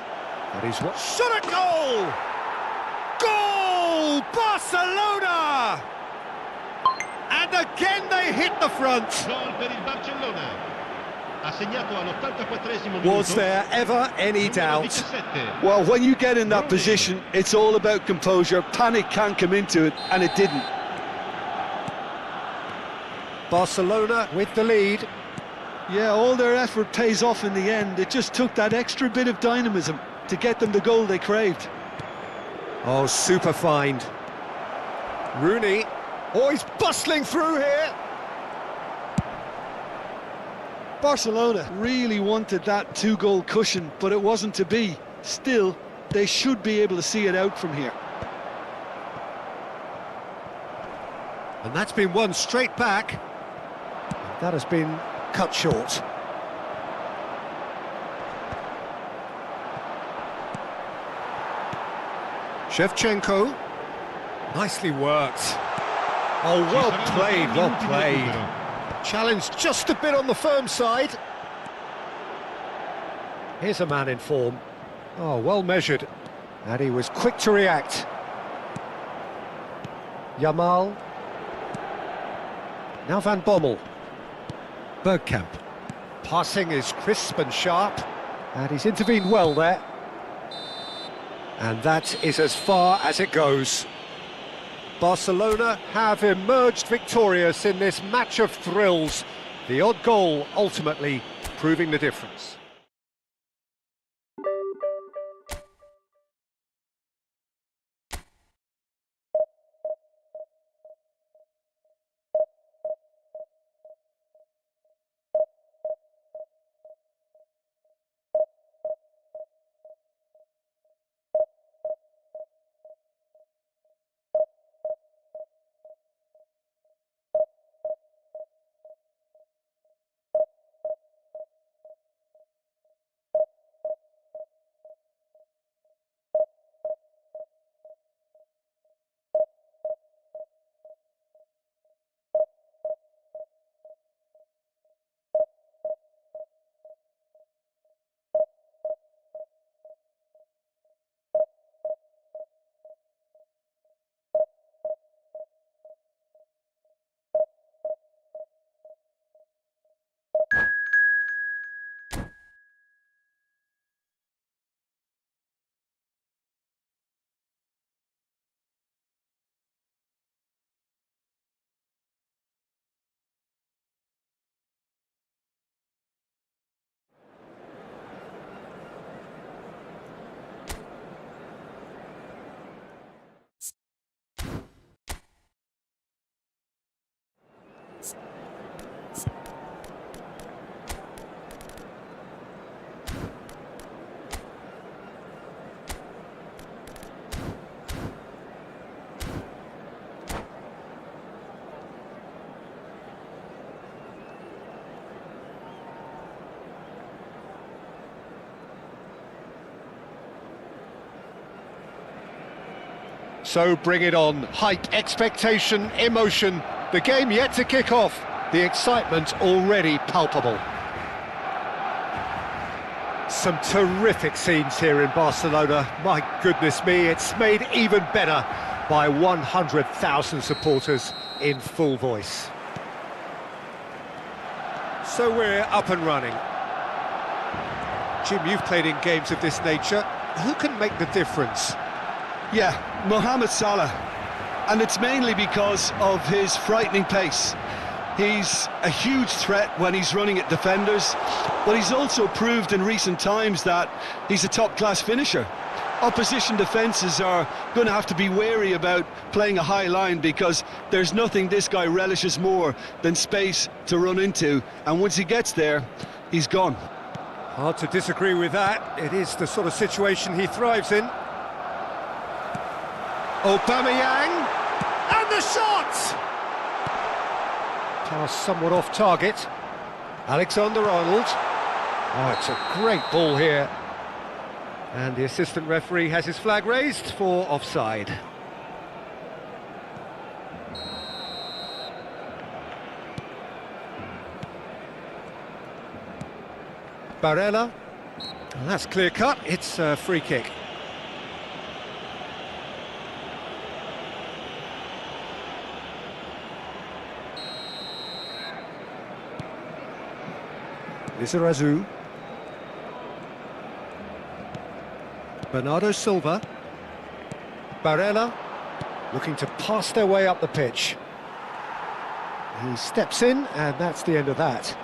But he's what? Shot at goal! Goal! Barcelona! And again they hit the front. Gol per il Barcellona. Ha segnato all'84esimo minuto. Was there ever any doubt? 17. Well, when you get in that position, it's all about composure. Panic can't come into it, and it didn't. Barcelona with the lead. Yeah, all their effort pays off in the end. It just took that extra bit of dynamism to get them the goal they craved. Oh, super find. Rooney. Oh, he's bustling through here. Barcelona really wanted that two-goal cushion, but it wasn't to be. Still, they should be able to see it out from here. And that's been won straight back. And that has been cut short. Shevchenko. Nicely worked. Oh, well played, well played. Challenged just a bit on the firm side. Here's a man in form. Oh, well measured. And he was quick to react. Yamal. Now Van Bommel. Bergkamp. Passing is crisp and sharp. And he's intervened well there. And that is as far as it goes. Barcelona have emerged victorious in this match of thrills. The odd goal ultimately proving the difference. So bring it on. Hype, expectation, emotion. The game yet to kick off. The excitement already palpable. Some terrific scenes here in Barcelona. My goodness me, it's made even better by 100,000 supporters in full voice. So we're up and running. Jim, you've played in games of this nature. Who can make the difference? Yeah, Mohamed Salah. And it's mainly because of his frightening pace. He's a huge threat when he's running at defenders, but he's also proved in recent times that he's a top-class finisher. Opposition defences are going to have to be wary about playing a high line because there's nothing this guy relishes more than space to run into, and once he gets there, he's gone. Hard to disagree with that. It is the sort of situation he thrives in. Aubameyang, and the shot! Pass somewhat off target. Alexander-Arnold. Oh, it's a great ball here. And the assistant referee has his flag raised for offside. Barella. And that's clear cut. It's a free kick. Lizarazu. Bernardo Silva. Barella looking to pass their way up the pitch. He steps in, and that's the end of that.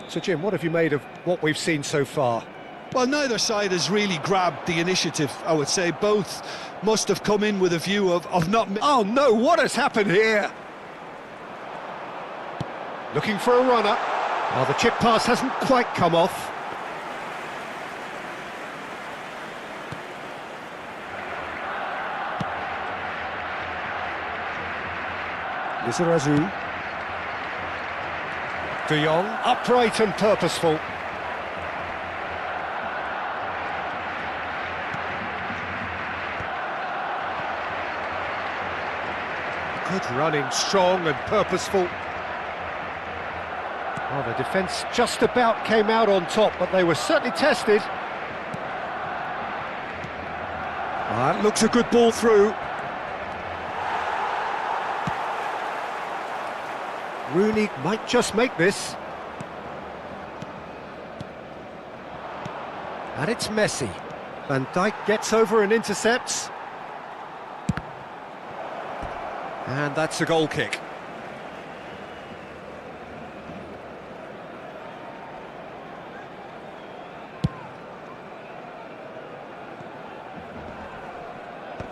So Jim, what have you made of what we've seen so far? Well, neither side has really grabbed the initiative, I would say. Both must have come in with a view of not... Oh no, what has happened here? Looking for a runner. Oh, the chip pass hasn't quite come off. Lizarazu. De Jong, upright and purposeful. Good running, strong and purposeful. Well, the defence just about came out on top, but they were certainly tested. That looks a good ball through. Rooney might just make this. And it's Messi. Van Dijk gets over and intercepts. And that's a goal kick.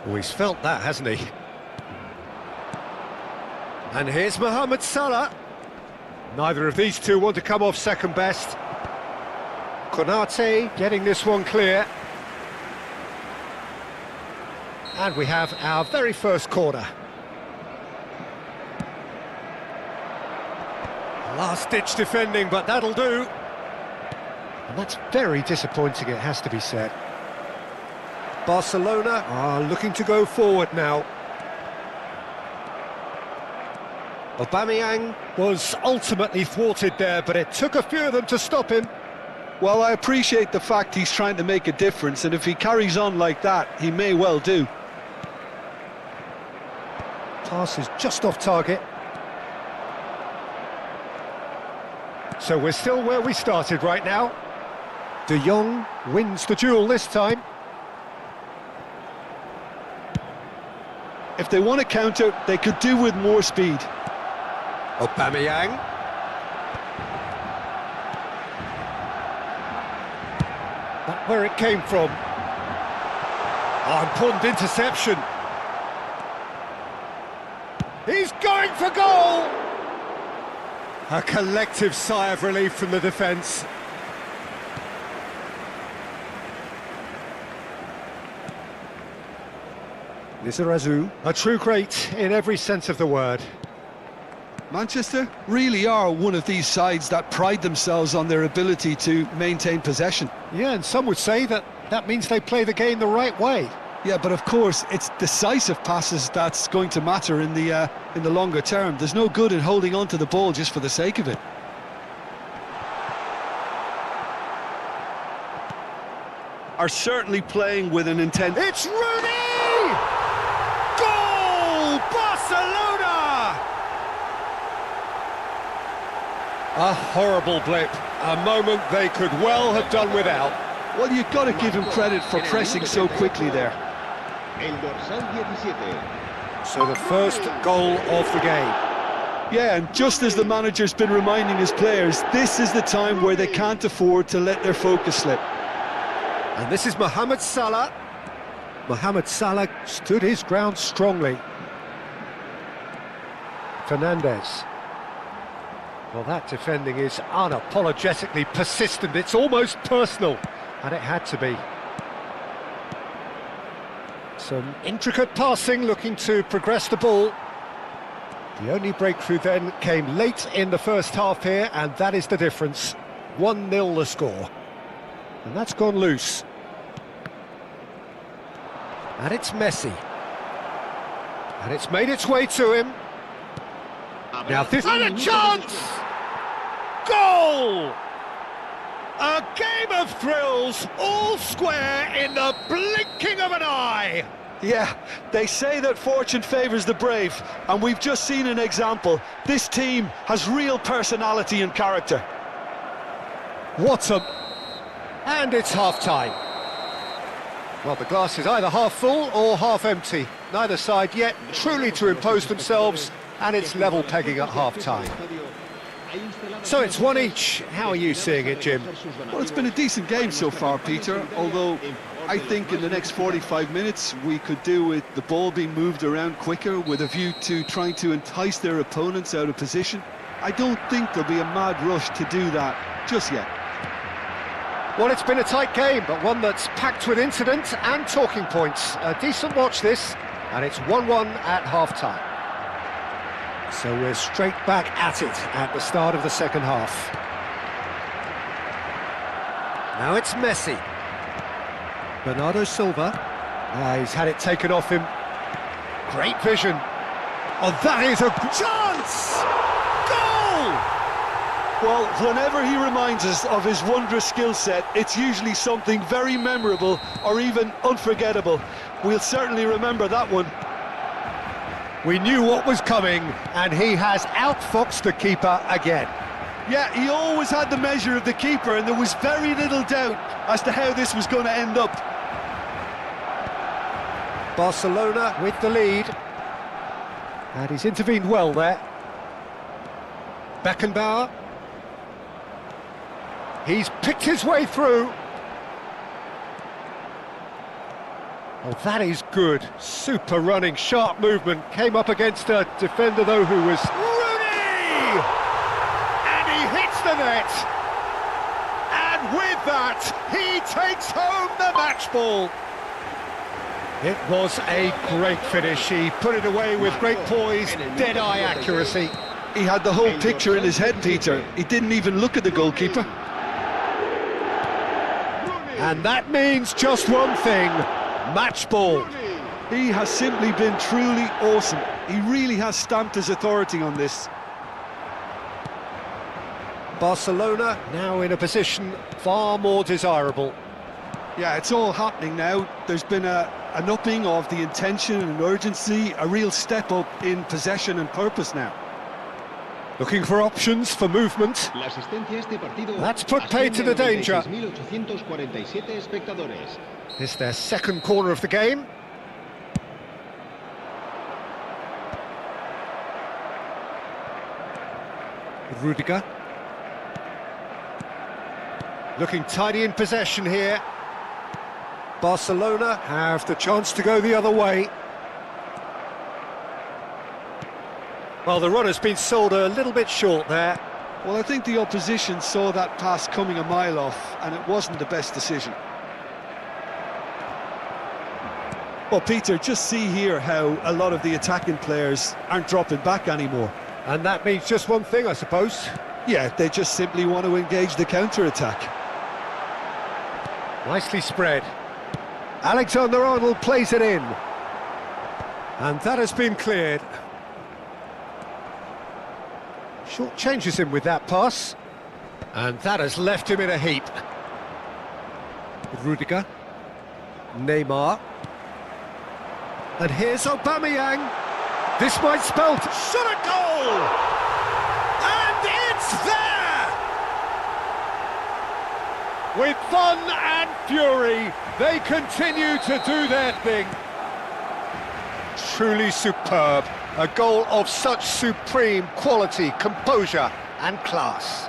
Oh, he's felt that, hasn't he? And here's Mohamed Salah. Neither of these two want to come off second best. Konate getting this one clear. And we have our very first corner. Last-ditch defending, but that'll do. And that's very disappointing, it has to be said. Barcelona are looking to go forward now. Aubameyang was ultimately thwarted there, but it took a few of them to stop him. Well, I appreciate the fact he's trying to make a difference, and if he carries on like that, he may well do. Pass is just off target. So we're still where we started right now. De Jong wins the duel this time. If they want to counter, they could do with more speed. Aubameyang. That's where it came from. Oh, important interception. He's going for goal! A collective sigh of relief from the defence. Lizarazu, a true great in every sense of the word. Manchester really are one of these sides that pride themselves on their ability to maintain possession. Yeah, and some would say that That means they play the game the right way. Yeah, but of course, it's decisive passes that's going to matter in the longer term. There's no good in holding on to the ball just for the sake of it. Are certainly playing with an intent. It's Rooney! Goal! Barcelona! A horrible blip. A moment they could well have done without. Well, you've got to give him credit for pressing so quickly there. El dorsal 17. So the first goal of the game. Yeah, and just as the manager's been reminding his players, this is the time where they can't afford to let their focus slip. And this is Mohamed Salah. Mohamed Salah stood his ground strongly. Fernandes. Well, that defending is unapologetically persistent. It's almost personal, and it had to be. Some intricate passing, looking to progress the ball. The only breakthrough then came late in the first half here, and that is the difference. 1-0 the score. And that's gone loose. And it's Messi. And it's made its way to him. Now this is a chance! Goal! A game of thrills, all square in the blinking of an eye. Yeah, they say that fortune favours the brave, and we've just seen an example. This team has real personality and character. What a... And it's half-time. Well, the glass is either half full or half empty. Neither side yet truly to impose themselves, and it's level pegging at half-time. So it's one each. How are you seeing it, Jim? Well, it's been a decent game so far, Peter, although I think in the next 45 minutes we could do with the ball being moved around quicker with a view to trying to entice their opponents out of position. I don't think there'll be a mad rush to do that just yet. Well, it's been a tight game, but one that's packed with incident and talking points. A decent watch this, and it's 1-1 at half-time. So we're straight back at it at the start of the second half. Now it's Messi. Bernardo Silva. He's had it taken off him. Great vision. Oh, that is a chance! Goal! Well, whenever he reminds us of his wondrous skill set, it's usually something very memorable or even unforgettable. We'll certainly remember that one. We knew what was coming, and he has outfoxed the keeper again. Yeah, he always had the measure of the keeper, and there was very little doubt as to how this was going to end up. Barcelona with the lead. And he's intervened well there. Beckenbauer. He's picked his way through. Oh, that is good. Super running, sharp movement. Came up against a defender, though, who was... Rooney! And he hits the net. And with that, he takes home the match ball. It was a great finish. He put it away with great poise, dead-eye accuracy. He had the whole picture in his head, Peter. He didn't even look at the goalkeeper. And that means just one thing. Match ball. He has simply been truly awesome. He really has stamped his authority on this. Barcelona now in a position far more desirable. Yeah, it's all happening now. There's been an upping of the intention and urgency, a real step up in possession and purpose now. Looking for options for movement. That's put paid to the danger. It's their second corner of the game. Rudiger. Looking tidy in possession here. Barcelona have the chance to go the other way. Well, the run has been sold a little bit short there. Well, I think the opposition saw that pass coming a mile off, and it wasn't the best decision. Well, Peter, just see here how a lot of the attacking players aren't dropping back anymore. And that means just one thing, I suppose. Yeah, they just simply want to engage the counter-attack. Nicely spread. Alexander-Arnold plays it in. And that has been cleared. Short changes him with that pass. And that has left him in a heap. Rudiger. Neymar. And here's Aubameyang. This might spell shot a goal! And it's there! With fun and fury, they continue to do their thing. Truly superb. A goal of such supreme quality, composure and class.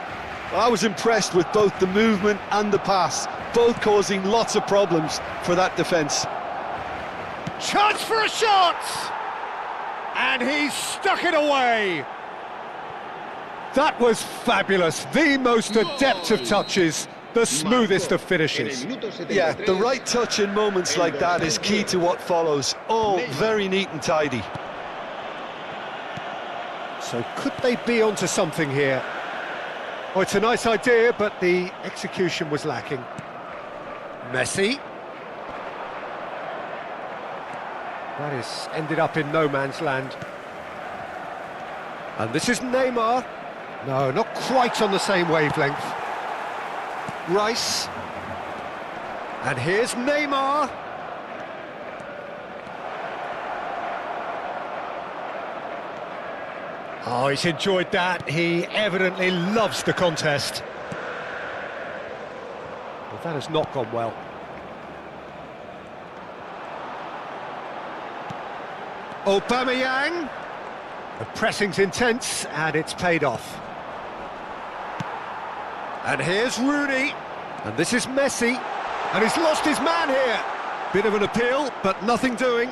Well, I was impressed with both the movement and the pass, both causing lots of problems for that defence. Chance for a shot! And he stuck it away! That was fabulous, the most adept of touches, the smoothest of finishes. Yeah, the right touch in moments like that is key to what follows. All very neat and tidy. So could they be onto something here? Oh, it's a nice idea, but the execution was lacking. Messi. That is ended up in no man's land. And this is Neymar. No, not quite on the same wavelength. Rice. And here's Neymar. Oh, he's enjoyed that. He evidently loves the contest. Well, that has not gone well. Aubameyang. The pressing's intense, and it's paid off. And here's Rooney. And this is Messi. And he's lost his man here. Bit of an appeal, but nothing doing.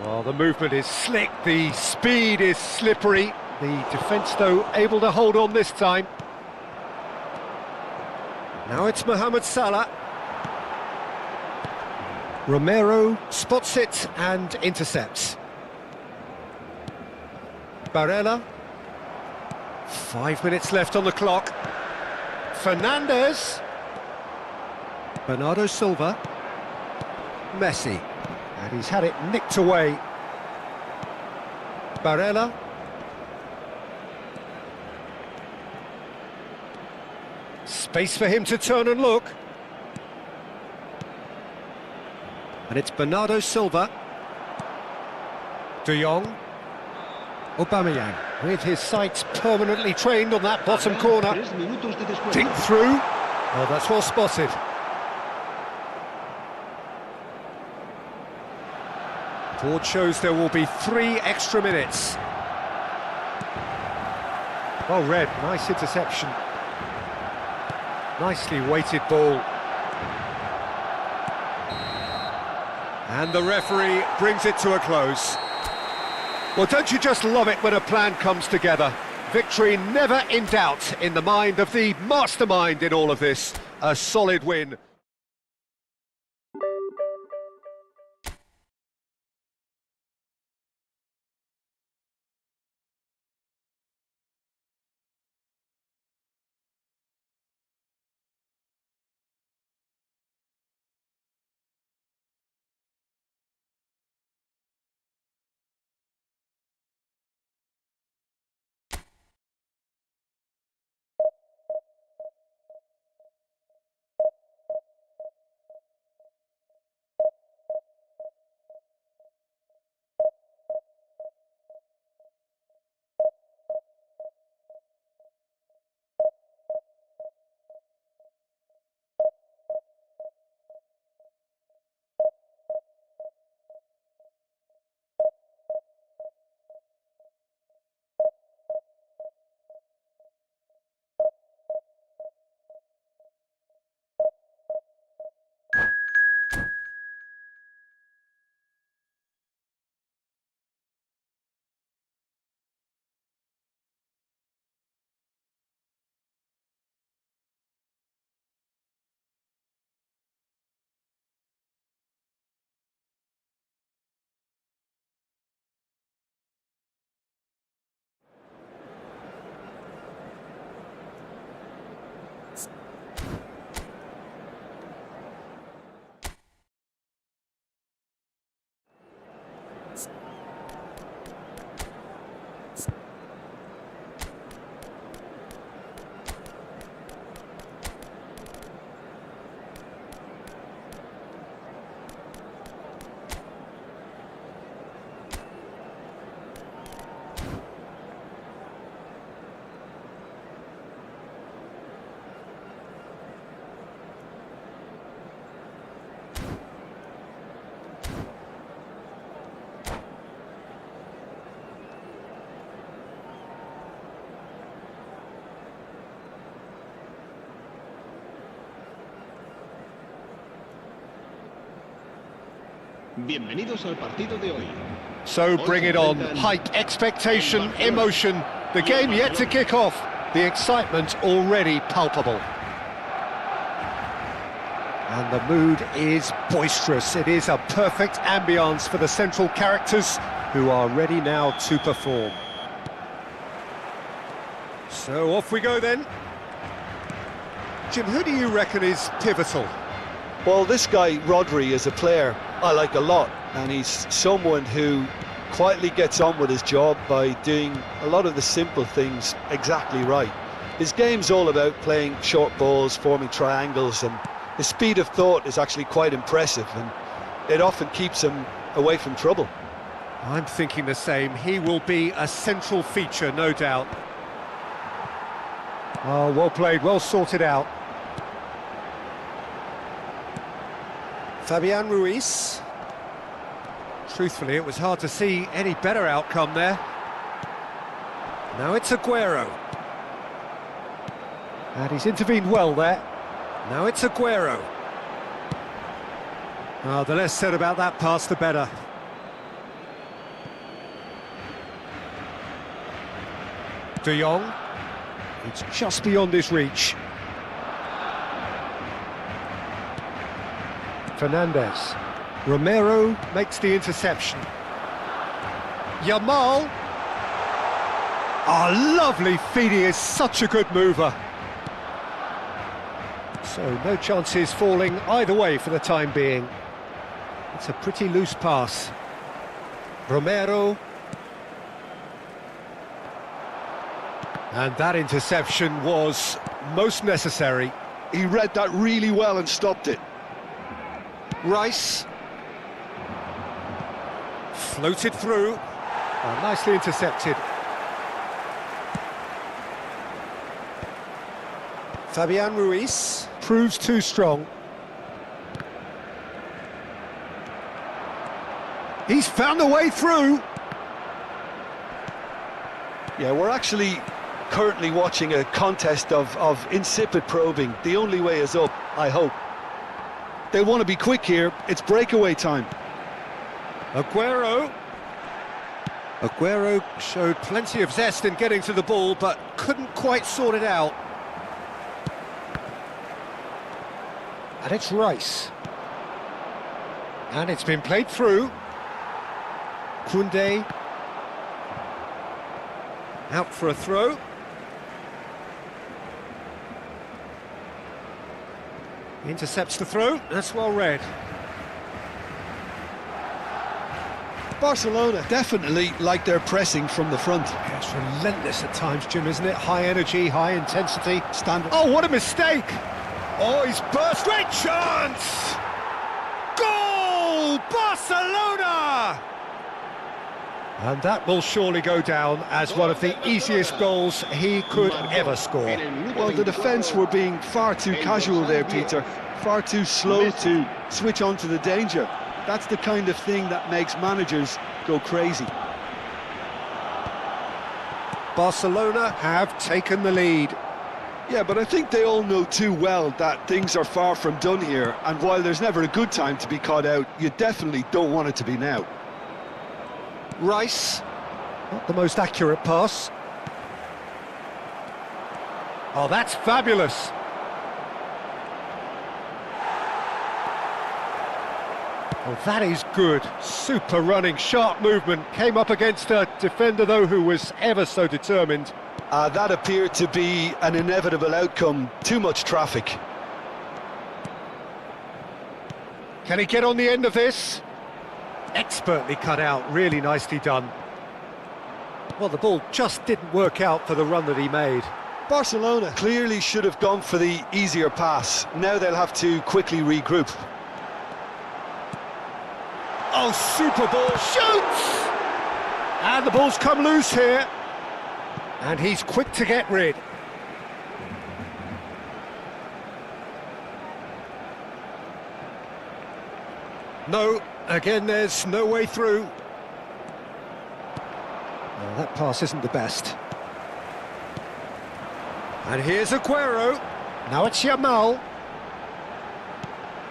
Well, the movement is slick, the speed is slippery. The defence, though, able to hold on this time. Now it's Mohamed Salah. Romero spots it and intercepts. Barella. 5 minutes left on the clock. Fernandes. Bernardo Silva. Messi. And he's had it nicked away. Barella. Space for him to turn and look. And it's Bernardo Silva. De Jong. Aubameyang, with his sights permanently trained on that bottom corner. Dink through. Oh, that's well spotted. Board shows there will be 3 extra minutes. Well read, nice interception. Nicely weighted ball. And the referee brings it to a close. Well, don't you just love it when a plan comes together? Victory never in doubt in the mind of the mastermind in all of this. A solid win. Bienvenidos al partido de hoy. So bring it on. Hype, expectation, emotion. The game yet to kick off. The excitement already palpable. And the mood is boisterous. It is a perfect ambience for the central characters who are ready now to perform. So off we go then. Jim, who do you reckon is pivotal? Well, this guy, Rodri, is a player I like a lot, and he's someone who quietly gets on with his job by doing a lot of the simple things exactly right. His game's all about playing short balls, forming triangles, and his speed of thought is actually quite impressive, and it often keeps him away from trouble. I'm thinking the same. He will be a central feature, no doubt. Oh, well played, well sorted out. Fabian Ruiz. Truthfully, it was hard to see any better outcome there. Now it's Aguero. And he's intervened well there. Now it's Aguero. Oh, the less said about that pass, the better. De Jong. It's just beyond his reach. Fernandez. Romero makes the interception. Yamal. Oh, lovely feed, he is such a good mover. So no chances falling either way for the time being. It's a pretty loose pass. Romero. And that interception was most necessary. He read that really well and stopped it. Rice. Floated through. Oh, nicely intercepted. Fabian Ruiz proves too strong. He's found a way through. Yeah, we're actually currently watching a contest of insipid probing. The only way is up, I hope. They'll want to be quick here. It's breakaway time. Aguero. Aguero showed plenty of zest in getting to the ball, but couldn't quite sort it out. And it's Rice. And it's been played through. Koundé. Out for a throw. Intercepts the throw, that's well read. Barcelona definitely like their pressing from the front. Yeah, it's relentless at times, Jim, isn't it? High energy, high intensity. Standard. Oh, what a mistake! Oh, he's burst. Great chance! Goal! Barcelona! And that will surely go down as one of the easiest goals he could ever score. Well, the defence were being far too casual there, Peter. Far too slow to switch on to the danger. That's the kind of thing that makes managers go crazy. Barcelona have taken the lead. Yeah, but I think they all know too well that things are far from done here, and while there's never a good time to be caught out, you definitely don't want it to be now. Rice, not the most accurate pass. Oh, that's fabulous. Oh, that is good. Super running, sharp movement. Came up against a defender, though, who was ever so determined. That appeared to be an inevitable outcome. Too much traffic. Can he get on the end of this? Expertly cut out, really nicely done. Well, the ball just didn't work out for the run that he made. Barcelona clearly should have gone for the easier pass. Now they'll have to quickly regroup. Oh, super ball, shoots! And the ball's come loose here. And he's quick to get rid. No, again there's no way through. Well, that pass isn't the best. And here's Aguero. Now it's Yamal.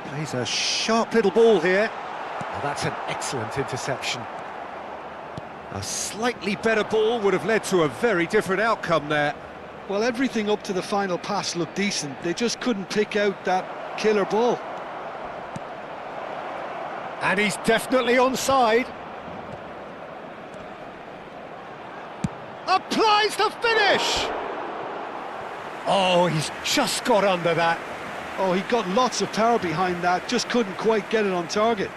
Plays a sharp little ball here. Well, that's an excellent interception. A slightly better ball would have led to a very different outcome there. Well, everything up to the final pass looked decent. They just couldn't pick out that killer ball. And he's definitely onside. Applies the finish! Oh, he's just got under that. Oh, he got lots of power behind that, just couldn't quite get it on target.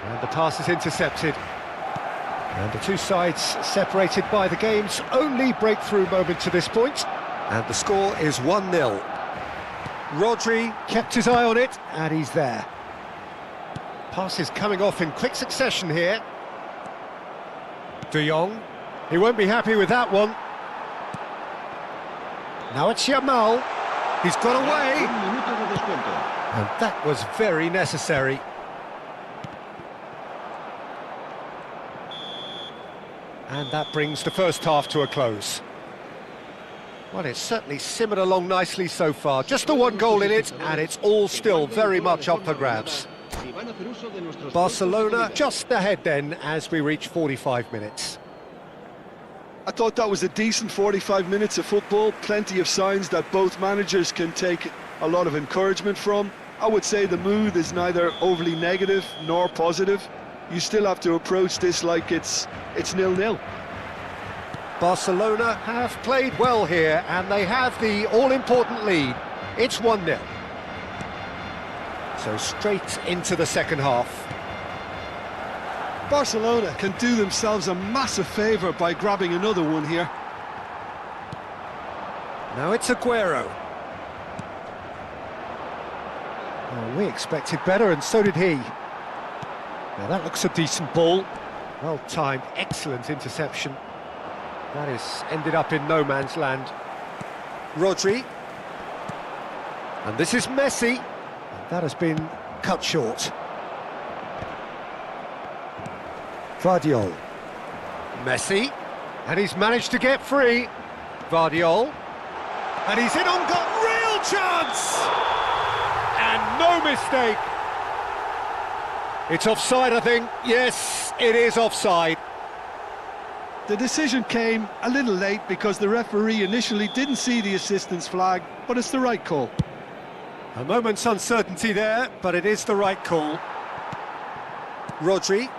And the pass is intercepted. And the two sides separated by the game's only breakthrough moment to this point. And the score is 1-0. Rodri kept his eye on it, and he's there. Pass is coming off in quick succession here. De Jong, he won't be happy with that one. Now it's Yamal, he's got away. Un minuto de descuento. And that was very necessary. And that brings the first half to a close. Well, it's certainly simmered along nicely so far. Just the one goal in it, and it's all still very much up for grabs. Barcelona just ahead then as we reach 45 minutes. I thought that was a decent 45 minutes of football. Plenty of signs that both managers can take a lot of encouragement from. I would say the mood is neither overly negative nor positive. You still have to approach this like it's 0-0. Barcelona have played well here, and they have the all-important lead. It's 1-0. So straight into the second half. Barcelona can do themselves a massive favour by grabbing another one here. Now it's Aguero. Well, we expected better, and so did he. Now that looks a decent ball. Well timed, excellent interception. That has ended up in no man's land. Rodri. And this is Messi. And that has been cut short. Vardiol. Messi. And he's managed to get free. Vardiol. And he's in on goal. Real chance! And no mistake. It's offside, I think. Yes, it is offside. The decision came a little late because the referee initially didn't see the assistance flag, but it's the right call. A moment's uncertainty there, but it is the right call. Rodri.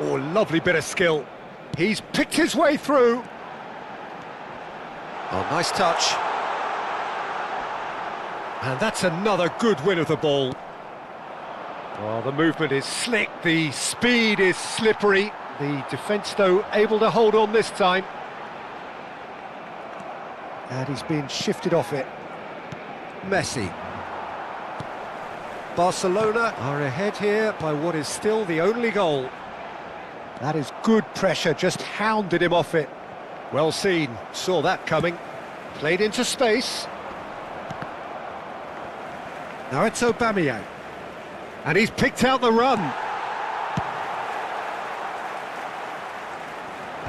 Oh, lovely bit of skill. He's picked his way through. Oh, nice touch. And that's another good win of the ball. Well, the movement is slick, the speed is slippery. The defence, though, able to hold on this time. And he's being shifted off it. Messi. Barcelona are ahead here by what is still the only goal. That is good pressure, just hounded him off it. Well seen, saw that coming. Played into space. Now it's Aubameyang. And he's picked out the run.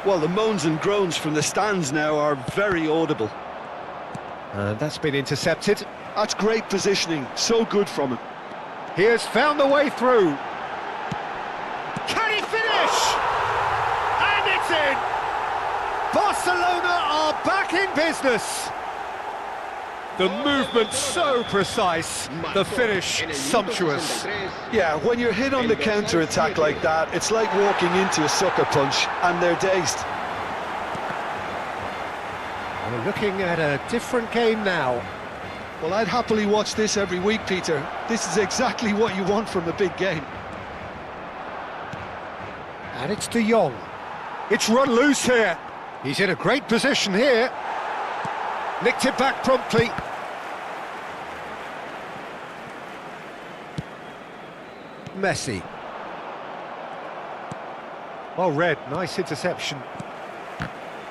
Well, the moans and groans from the stands now are very audible. And that's been intercepted. That's great positioning, so good from him. He has found the way through. Can he finish? And it's in! Barcelona are back in business. The movement so precise, the finish sumptuous. Yeah, when you're hit on the counter-attack like that, it's like walking into a sucker punch, and they're dazed. We're looking at a different game now. Well, I'd happily watch this every week, Peter. This is exactly what you want from a big game. And it's De Jong. It's run loose here. He's in a great position here. Nicked it back promptly. Messi. Well read, nice interception.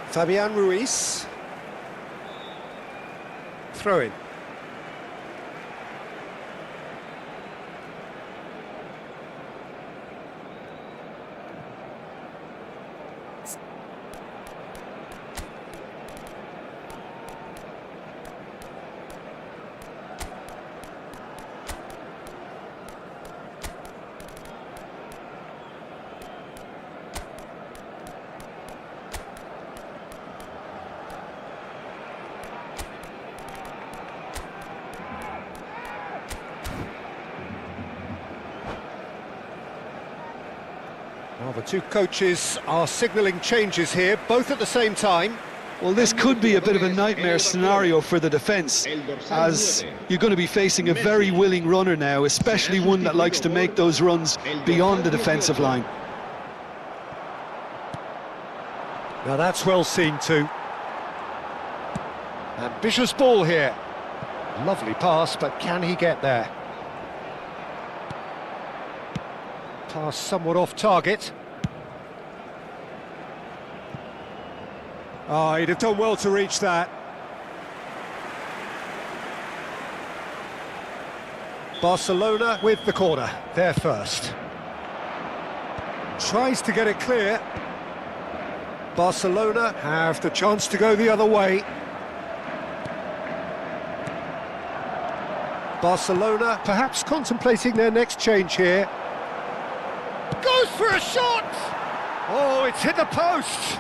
Fabian Ruiz. Throw in. Well, the two coaches are signalling changes here, both at the same time. Well, this could be a bit of a nightmare scenario for the defence, as you're going to be facing a very willing runner now, especially one that likes to make those runs beyond the defensive line. Now that's well seen too. Ambitious ball here. Lovely pass, but can he get there? Pass somewhat off target. Oh, he'd have done well to reach that. Barcelona with the corner, there first. Tries to get it clear. Barcelona have the chance to go the other way. Barcelona perhaps contemplating their next change here. Goes for a shot! Oh, it's hit the post!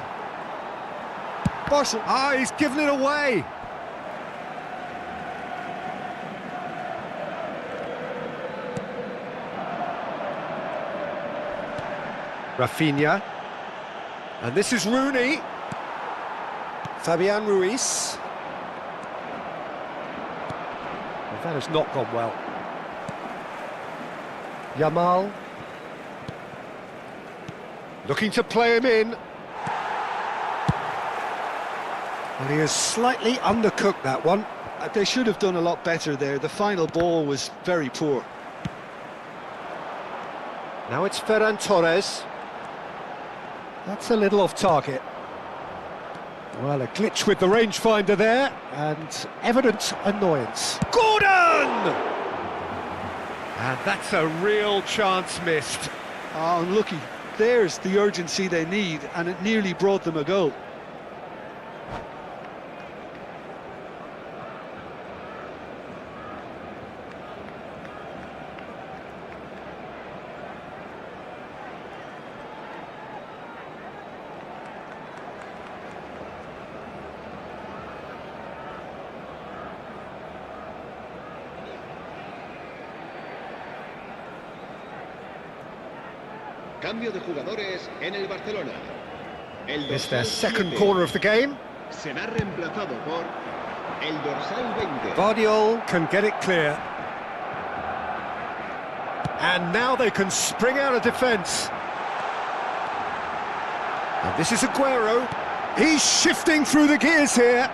Ah, he's given it away! Rafinha. And this is Rooney. Fabian Ruiz. Well, that has not gone well. Yamal. Looking to play him in. Well, he has slightly undercooked that one. They should have done a lot better there. The final ball was very poor. Now it's Ferran Torres. That's a little off target. Well, a glitch with the rangefinder there, and evident annoyance. Gordon! And that's a real chance missed. Oh, unlucky. There's the urgency they need, and it nearly brought them a goal. Cambio de jugadores en el Barcelona. It's their second corner of the game. Será reemplazado por el dorsal 20. Guardiola can get it clear. And now they can spring out of defence. And this is Aguero. He's shifting through the gears here.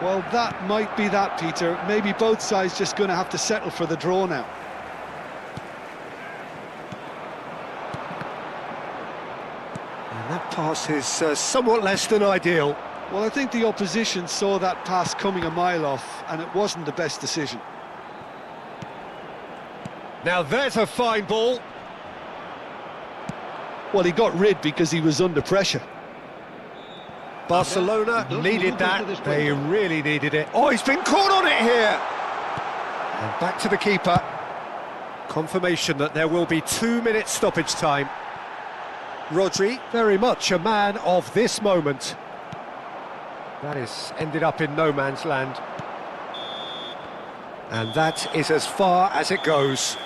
Well, that might be that, Peter. Maybe both sides just going to have to settle for the draw now. And that pass is somewhat less than ideal. Well, I think the opposition saw that pass coming a mile off, and it wasn't the best decision. Now there's a fine ball. Well, he got rid because he was under pressure. Barcelona needed that. They really needed it. Oh, he's been caught on it here. And back to the keeper. Confirmation that there will be 2 minutes stoppage time. Rodri, very much a man of this moment. That is ended up in no man's land. And that is as far as it goes.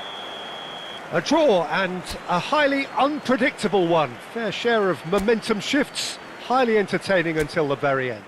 A draw, and a highly unpredictable one. Fair share of momentum shifts, highly entertaining until the very end.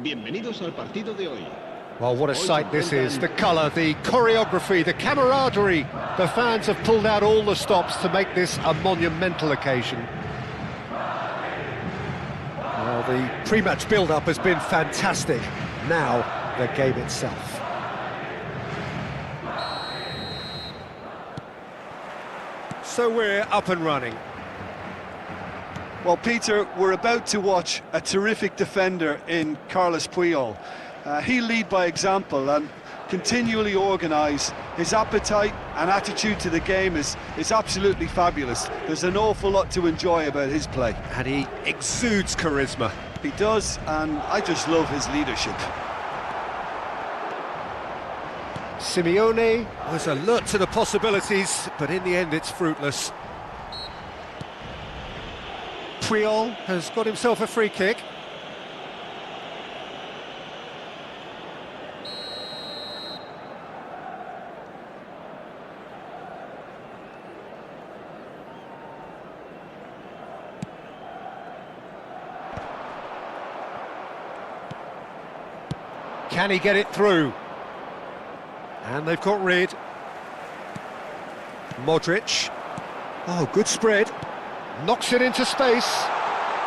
Bienvenidos al partido de hoy. Well, what a sight this is. The colour, the choreography, the camaraderie. The fans have pulled out all the stops to make this a monumental occasion. Well, the pre-match build-up has been fantastic. Now, the game itself. So we're up and running. Well, Peter, we're about to watch a terrific defender in Carlos Puyol. He'll lead by example and continually organise. His appetite and attitude to the game is absolutely fabulous. There's an awful lot to enjoy about his play. And he exudes charisma. He does, and I just love his leadership. Simeone was alert to the possibilities, but in the end it's fruitless. Puyol has got himself a free kick. Can he get it through? And they've got rid. Modric. Oh, good spread. Knocks it into space.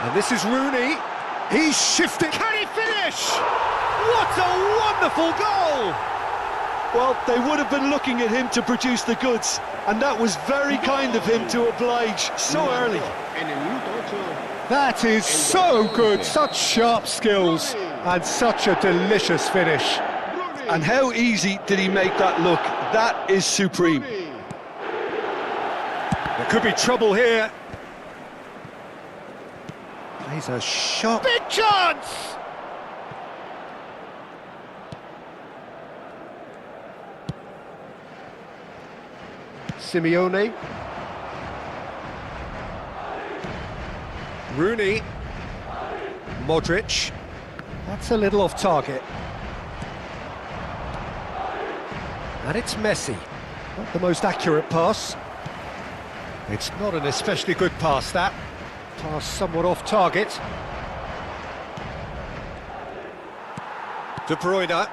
And this is Rooney. He's shifting. Can he finish? What a wonderful goal! Well, they would have been looking at him to produce the goods, and that was very kind of him to oblige so early. That is so good. Such sharp skills and such a delicious finish. And how easy did he make that look? That is supreme. There could be trouble here. Plays a shot. Big chance! Simeone. Rooney. Modric. That's a little off target. And it's Messi. Not the most accurate pass. It's not an especially good pass, that. Pass somewhat off target. De Bruyne.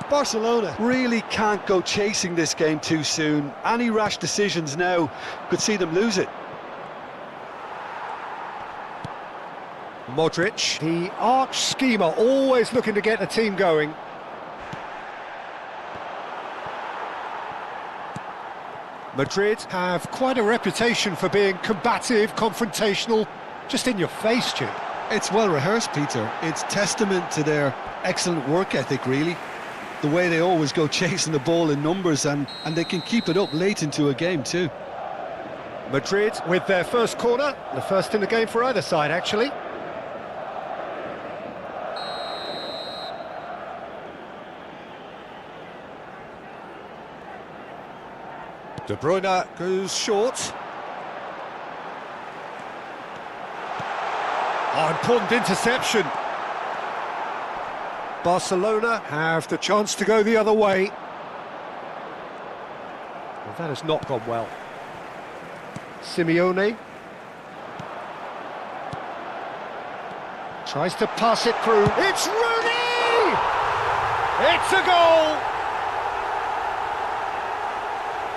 Barcelona really can't go chasing this game too soon. Any rash decisions now could see them lose it. Modric, the arch schemer, always looking to get the team going. Madrid have quite a reputation for being combative, confrontational, just in your face, Jim. It's well rehearsed, Peter. It's testament to their excellent work ethic, really. The way they always go chasing the ball in numbers, and they can keep it up late into a game too. Madrid with their first corner, the first in the game for either side, actually. De Bruyne goes short. Oh, important interception. Barcelona have the chance to go the other way. Well, that has not gone well. Simeone. Tries to pass it through. It's Rooney! It's a goal!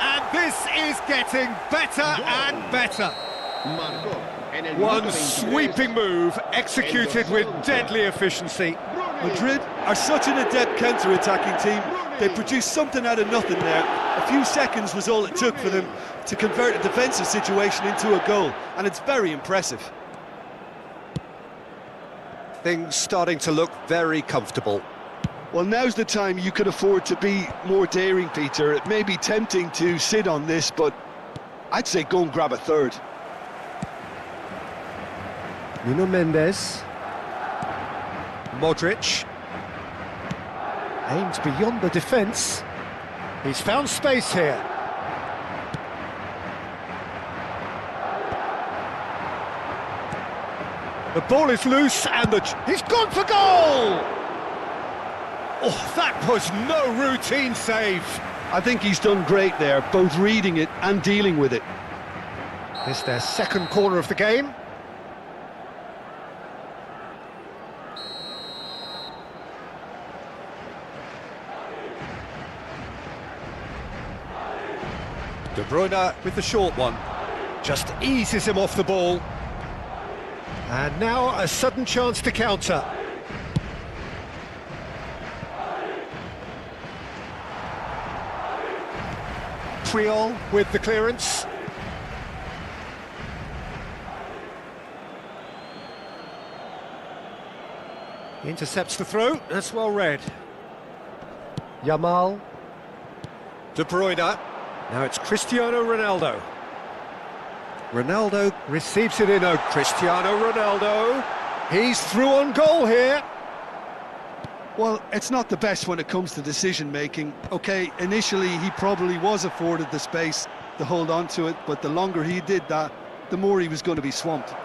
And this is getting better and better. One sweeping move executed with deadly efficiency. Madrid are such an adept counter-attacking team. They produced something out of nothing there. A few seconds was all it took for them to convert a defensive situation into a goal, and it's very impressive. Things starting to look very comfortable. Well, now's the time you could afford to be more daring, Peter. It may be tempting to sit on this, but I'd say go and grab a third. Nuno Mendes. Modric. Aims beyond the defence. He's found space here. The ball is loose and he's gone for goal! Oh, that was no routine save. I think he's done great there, both reading it and dealing with it. It's their second corner of the game. De Bruyne with the short one. Just eases him off the ball. And now a sudden chance to counter. Puyol with the clearance. Intercepts the throw, that's well read. Yamal. De Bruyne. Now it's Cristiano Ronaldo. Ronaldo receives it in. Cristiano Ronaldo. He's through on goal here. Well, it's not the best when it comes to decision-making. OK, initially he probably was afforded the space to hold on to it, but the longer he did that, the more he was going to be swamped.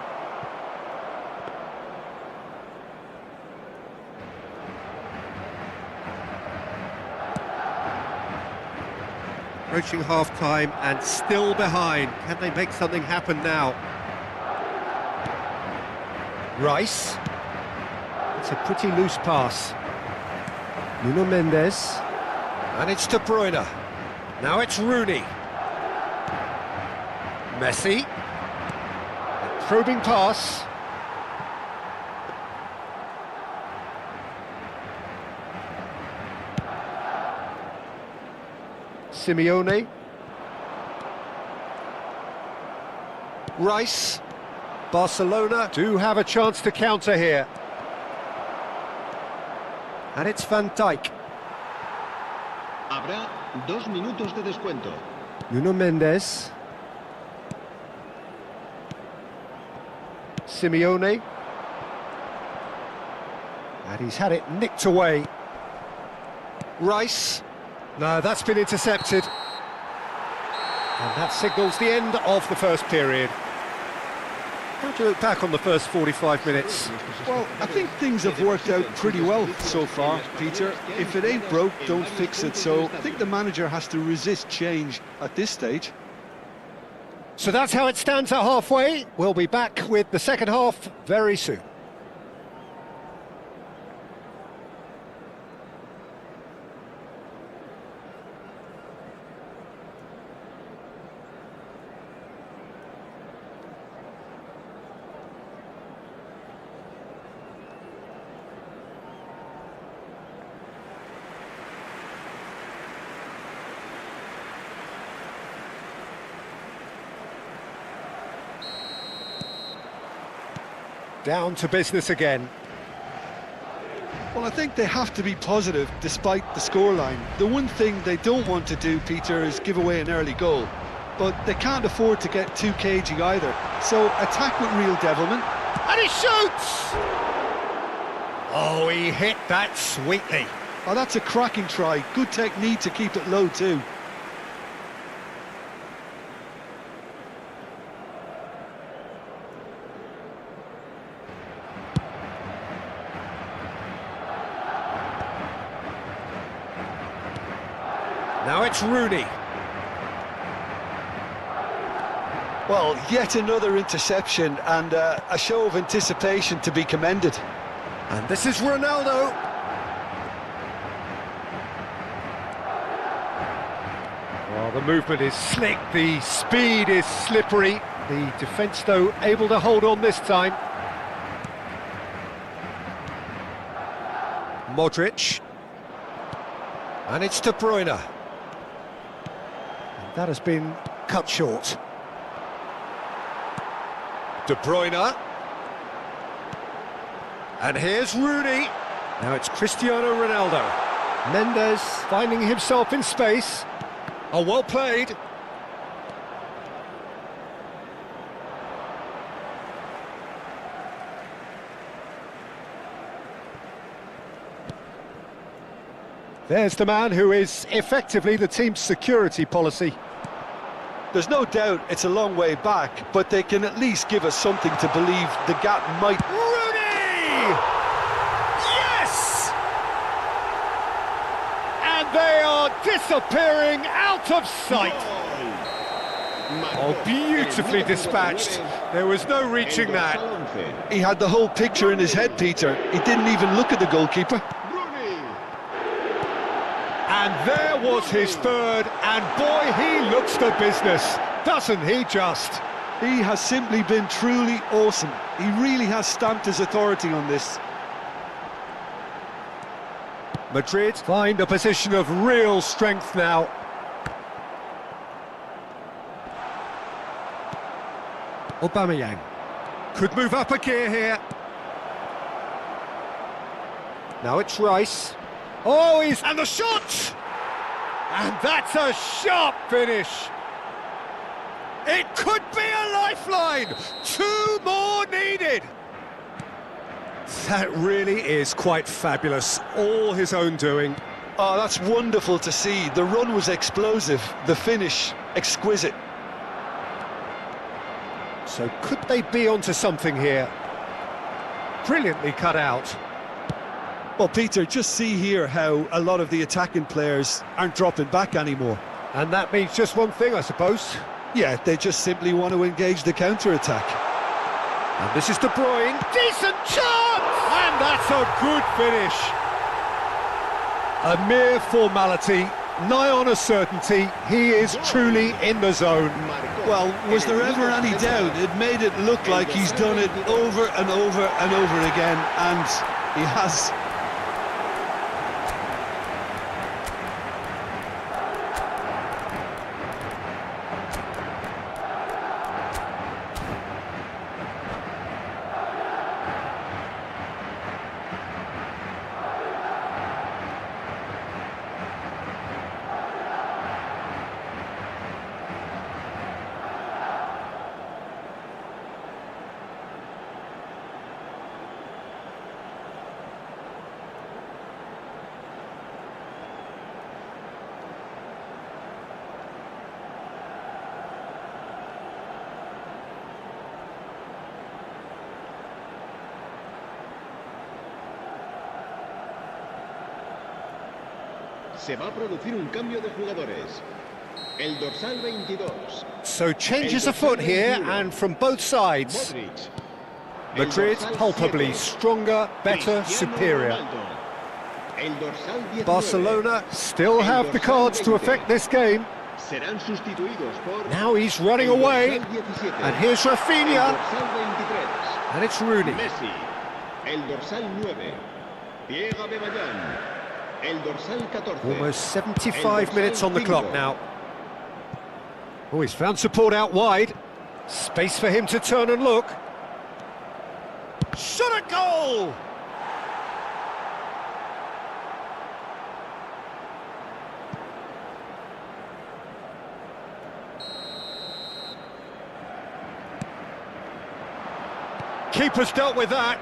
Approaching half-time and still behind. Can they make something happen now? Rice. It's a pretty loose pass. Nuno Mendes. And it's De Bruyne. Now it's Rooney. Messi. A probing pass. Simeone. Rice. Barcelona do have a chance to counter here. And it's Van Dijk. Habrá 2 minutos de descuento. Nuno Mendes. Simeone. And he's had it nicked away. Rice. No, that's been intercepted. And that signals the end of the first period. How do you look back on the first 45 minutes? Well, I think things have worked out pretty well so far, Peter. If it ain't broke, don't fix it. So I think the manager has to resist change at this stage. So that's how it stands at halfway. We'll be back with the second half very soon. Down to business again. Well, I think they have to be positive despite the scoreline. The one thing they don't want to do, Peter, is give away an early goal. But they can't afford to get too cagey either. So attack with real devilment. And he shoots! Oh, he hit that sweetly. Oh, that's a cracking try. Good technique to keep it low too. Now it's Rooney. Well, yet another interception and a show of anticipation to be commended. And this is Ronaldo. Well, the movement is slick, the speed is slippery. The defence, though, able to hold on this time. Modric. And it's De Bruyne. That has been cut short. De Bruyne. And here's Rooney. Now it's Cristiano Ronaldo. Mendes finding himself in space. Oh, well played. There's the man who is effectively the team's security policy. There's no doubt it's a long way back, but they can at least give us something to believe the gap might... Rooney! Yes! And they are disappearing out of sight. Oh, beautifully dispatched. There was no reaching that. He had the whole picture in his head, Peter. He didn't even look at the goalkeeper. And there was his third, and boy, he looks the business, doesn't he just? He has simply been truly awesome. He really has stamped his authority on this. Madrid find a position of real strength now. Aubameyang could move up a gear here. Now it's Rice. Oh, and the shot! And that's a sharp finish. It could be a lifeline. 2 more needed. That really is quite fabulous. All his own doing. Oh, that's wonderful to see. The run was explosive, the finish exquisite. So could they be onto something here? Brilliantly cut out. Well, Peter, just see here how a lot of the attacking players aren't dropping back anymore. And that means just one thing, I suppose. Yeah, they just simply want to engage the counter-attack. And this is De Bruyne. Decent chance! And that's a good finish. A mere formality, nigh on a certainty. He is truly in the zone. Well, was there ever any doubt? It made it look like he's done it over and over and over again, and he has. Se va a producir un cambio de jugadores. El dorsal 22. So changes afoot here, and from both sides. Modric. Madrid palpably stronger, better, superior. El dorsal 19. Barcelona still have the cards to affect this game. Serán sustituidos por Now he's running el away, dorsal 17. and here's El Rafinha, dorsal 23. and it's Rooney. Messi. El dorsal 9. Pierre Aubameyang. El dorsal 14. Almost 75 minutes on the clock now. Oh, he's found support out wide. Space for him to turn and look. Shot a goal! Keeper's dealt with that.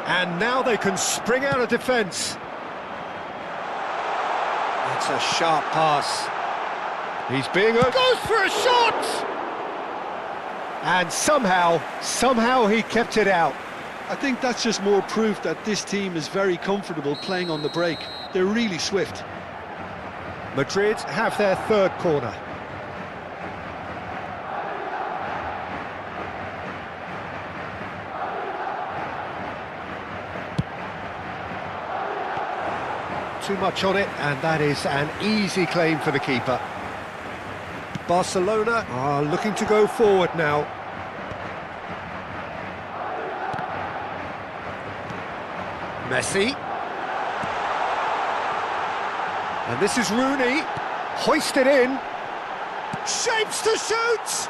And now they can spring out of defence. That's a sharp pass. He's being goes for a shot! And somehow he kept it out. I think that's just more proof that this team is very comfortable playing on the break. They're really swift. Madrid have their third corner. Too much on it, and that is an easy claim for the keeper. Barcelona are looking to go forward now. Messi. And this is Rooney. Hoisted in. Shapes to shoot!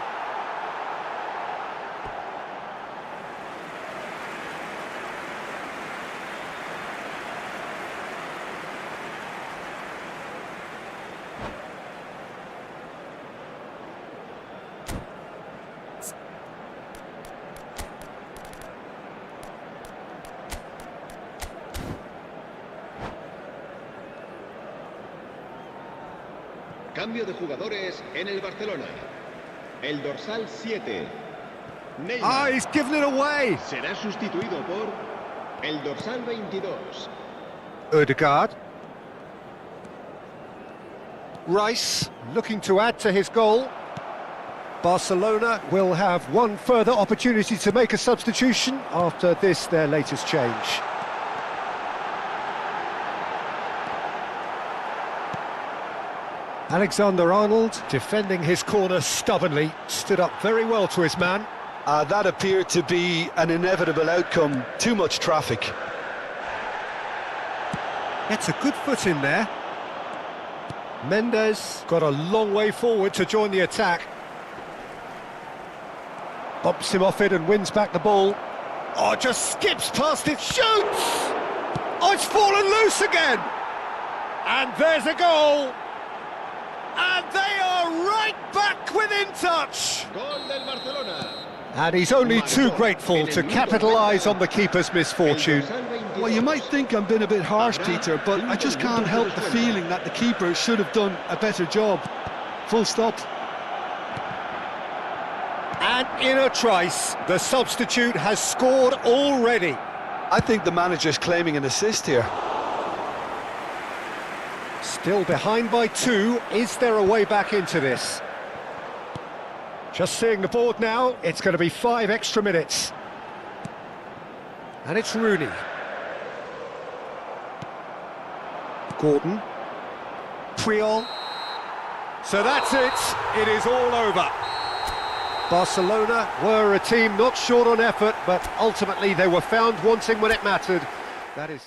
Cambio de jugadores en el Barcelona. El dorsal 7. Neymar. Ah, he's given it away. Será sustituido por el dorsal 22. Ødegaard. Rice looking to add to his goal. Barcelona will have one further opportunity to make a substitution after this, their latest change. Alexander-Arnold, defending his corner stubbornly, stood up very well to his man. That appeared to be an inevitable outcome. Too much traffic. Gets a good foot in there. Mendes got a long way forward to join the attack. Bumps him off it and wins back the ball. Oh, just skips past it, shoots! Oh, it's fallen loose again! And there's a goal! And they are right back within touch! Gol del Barcelona. And he's only too grateful to capitalise on the keeper's misfortune. Well, you might think I'm being a bit harsh, Peter, but I just can't help the feeling that the keeper should have done a better job. Full stop. And in a trice, the substitute has scored already. I think the manager's claiming an assist here. Still behind by 2. Is there a way back into this? Just seeing the board now, it's going to be 5 extra minutes. And it's Rooney. Gordon. Puyol. So that's it. It is all over. Barcelona were a team not short on effort, but ultimately they were found wanting when it mattered. That is...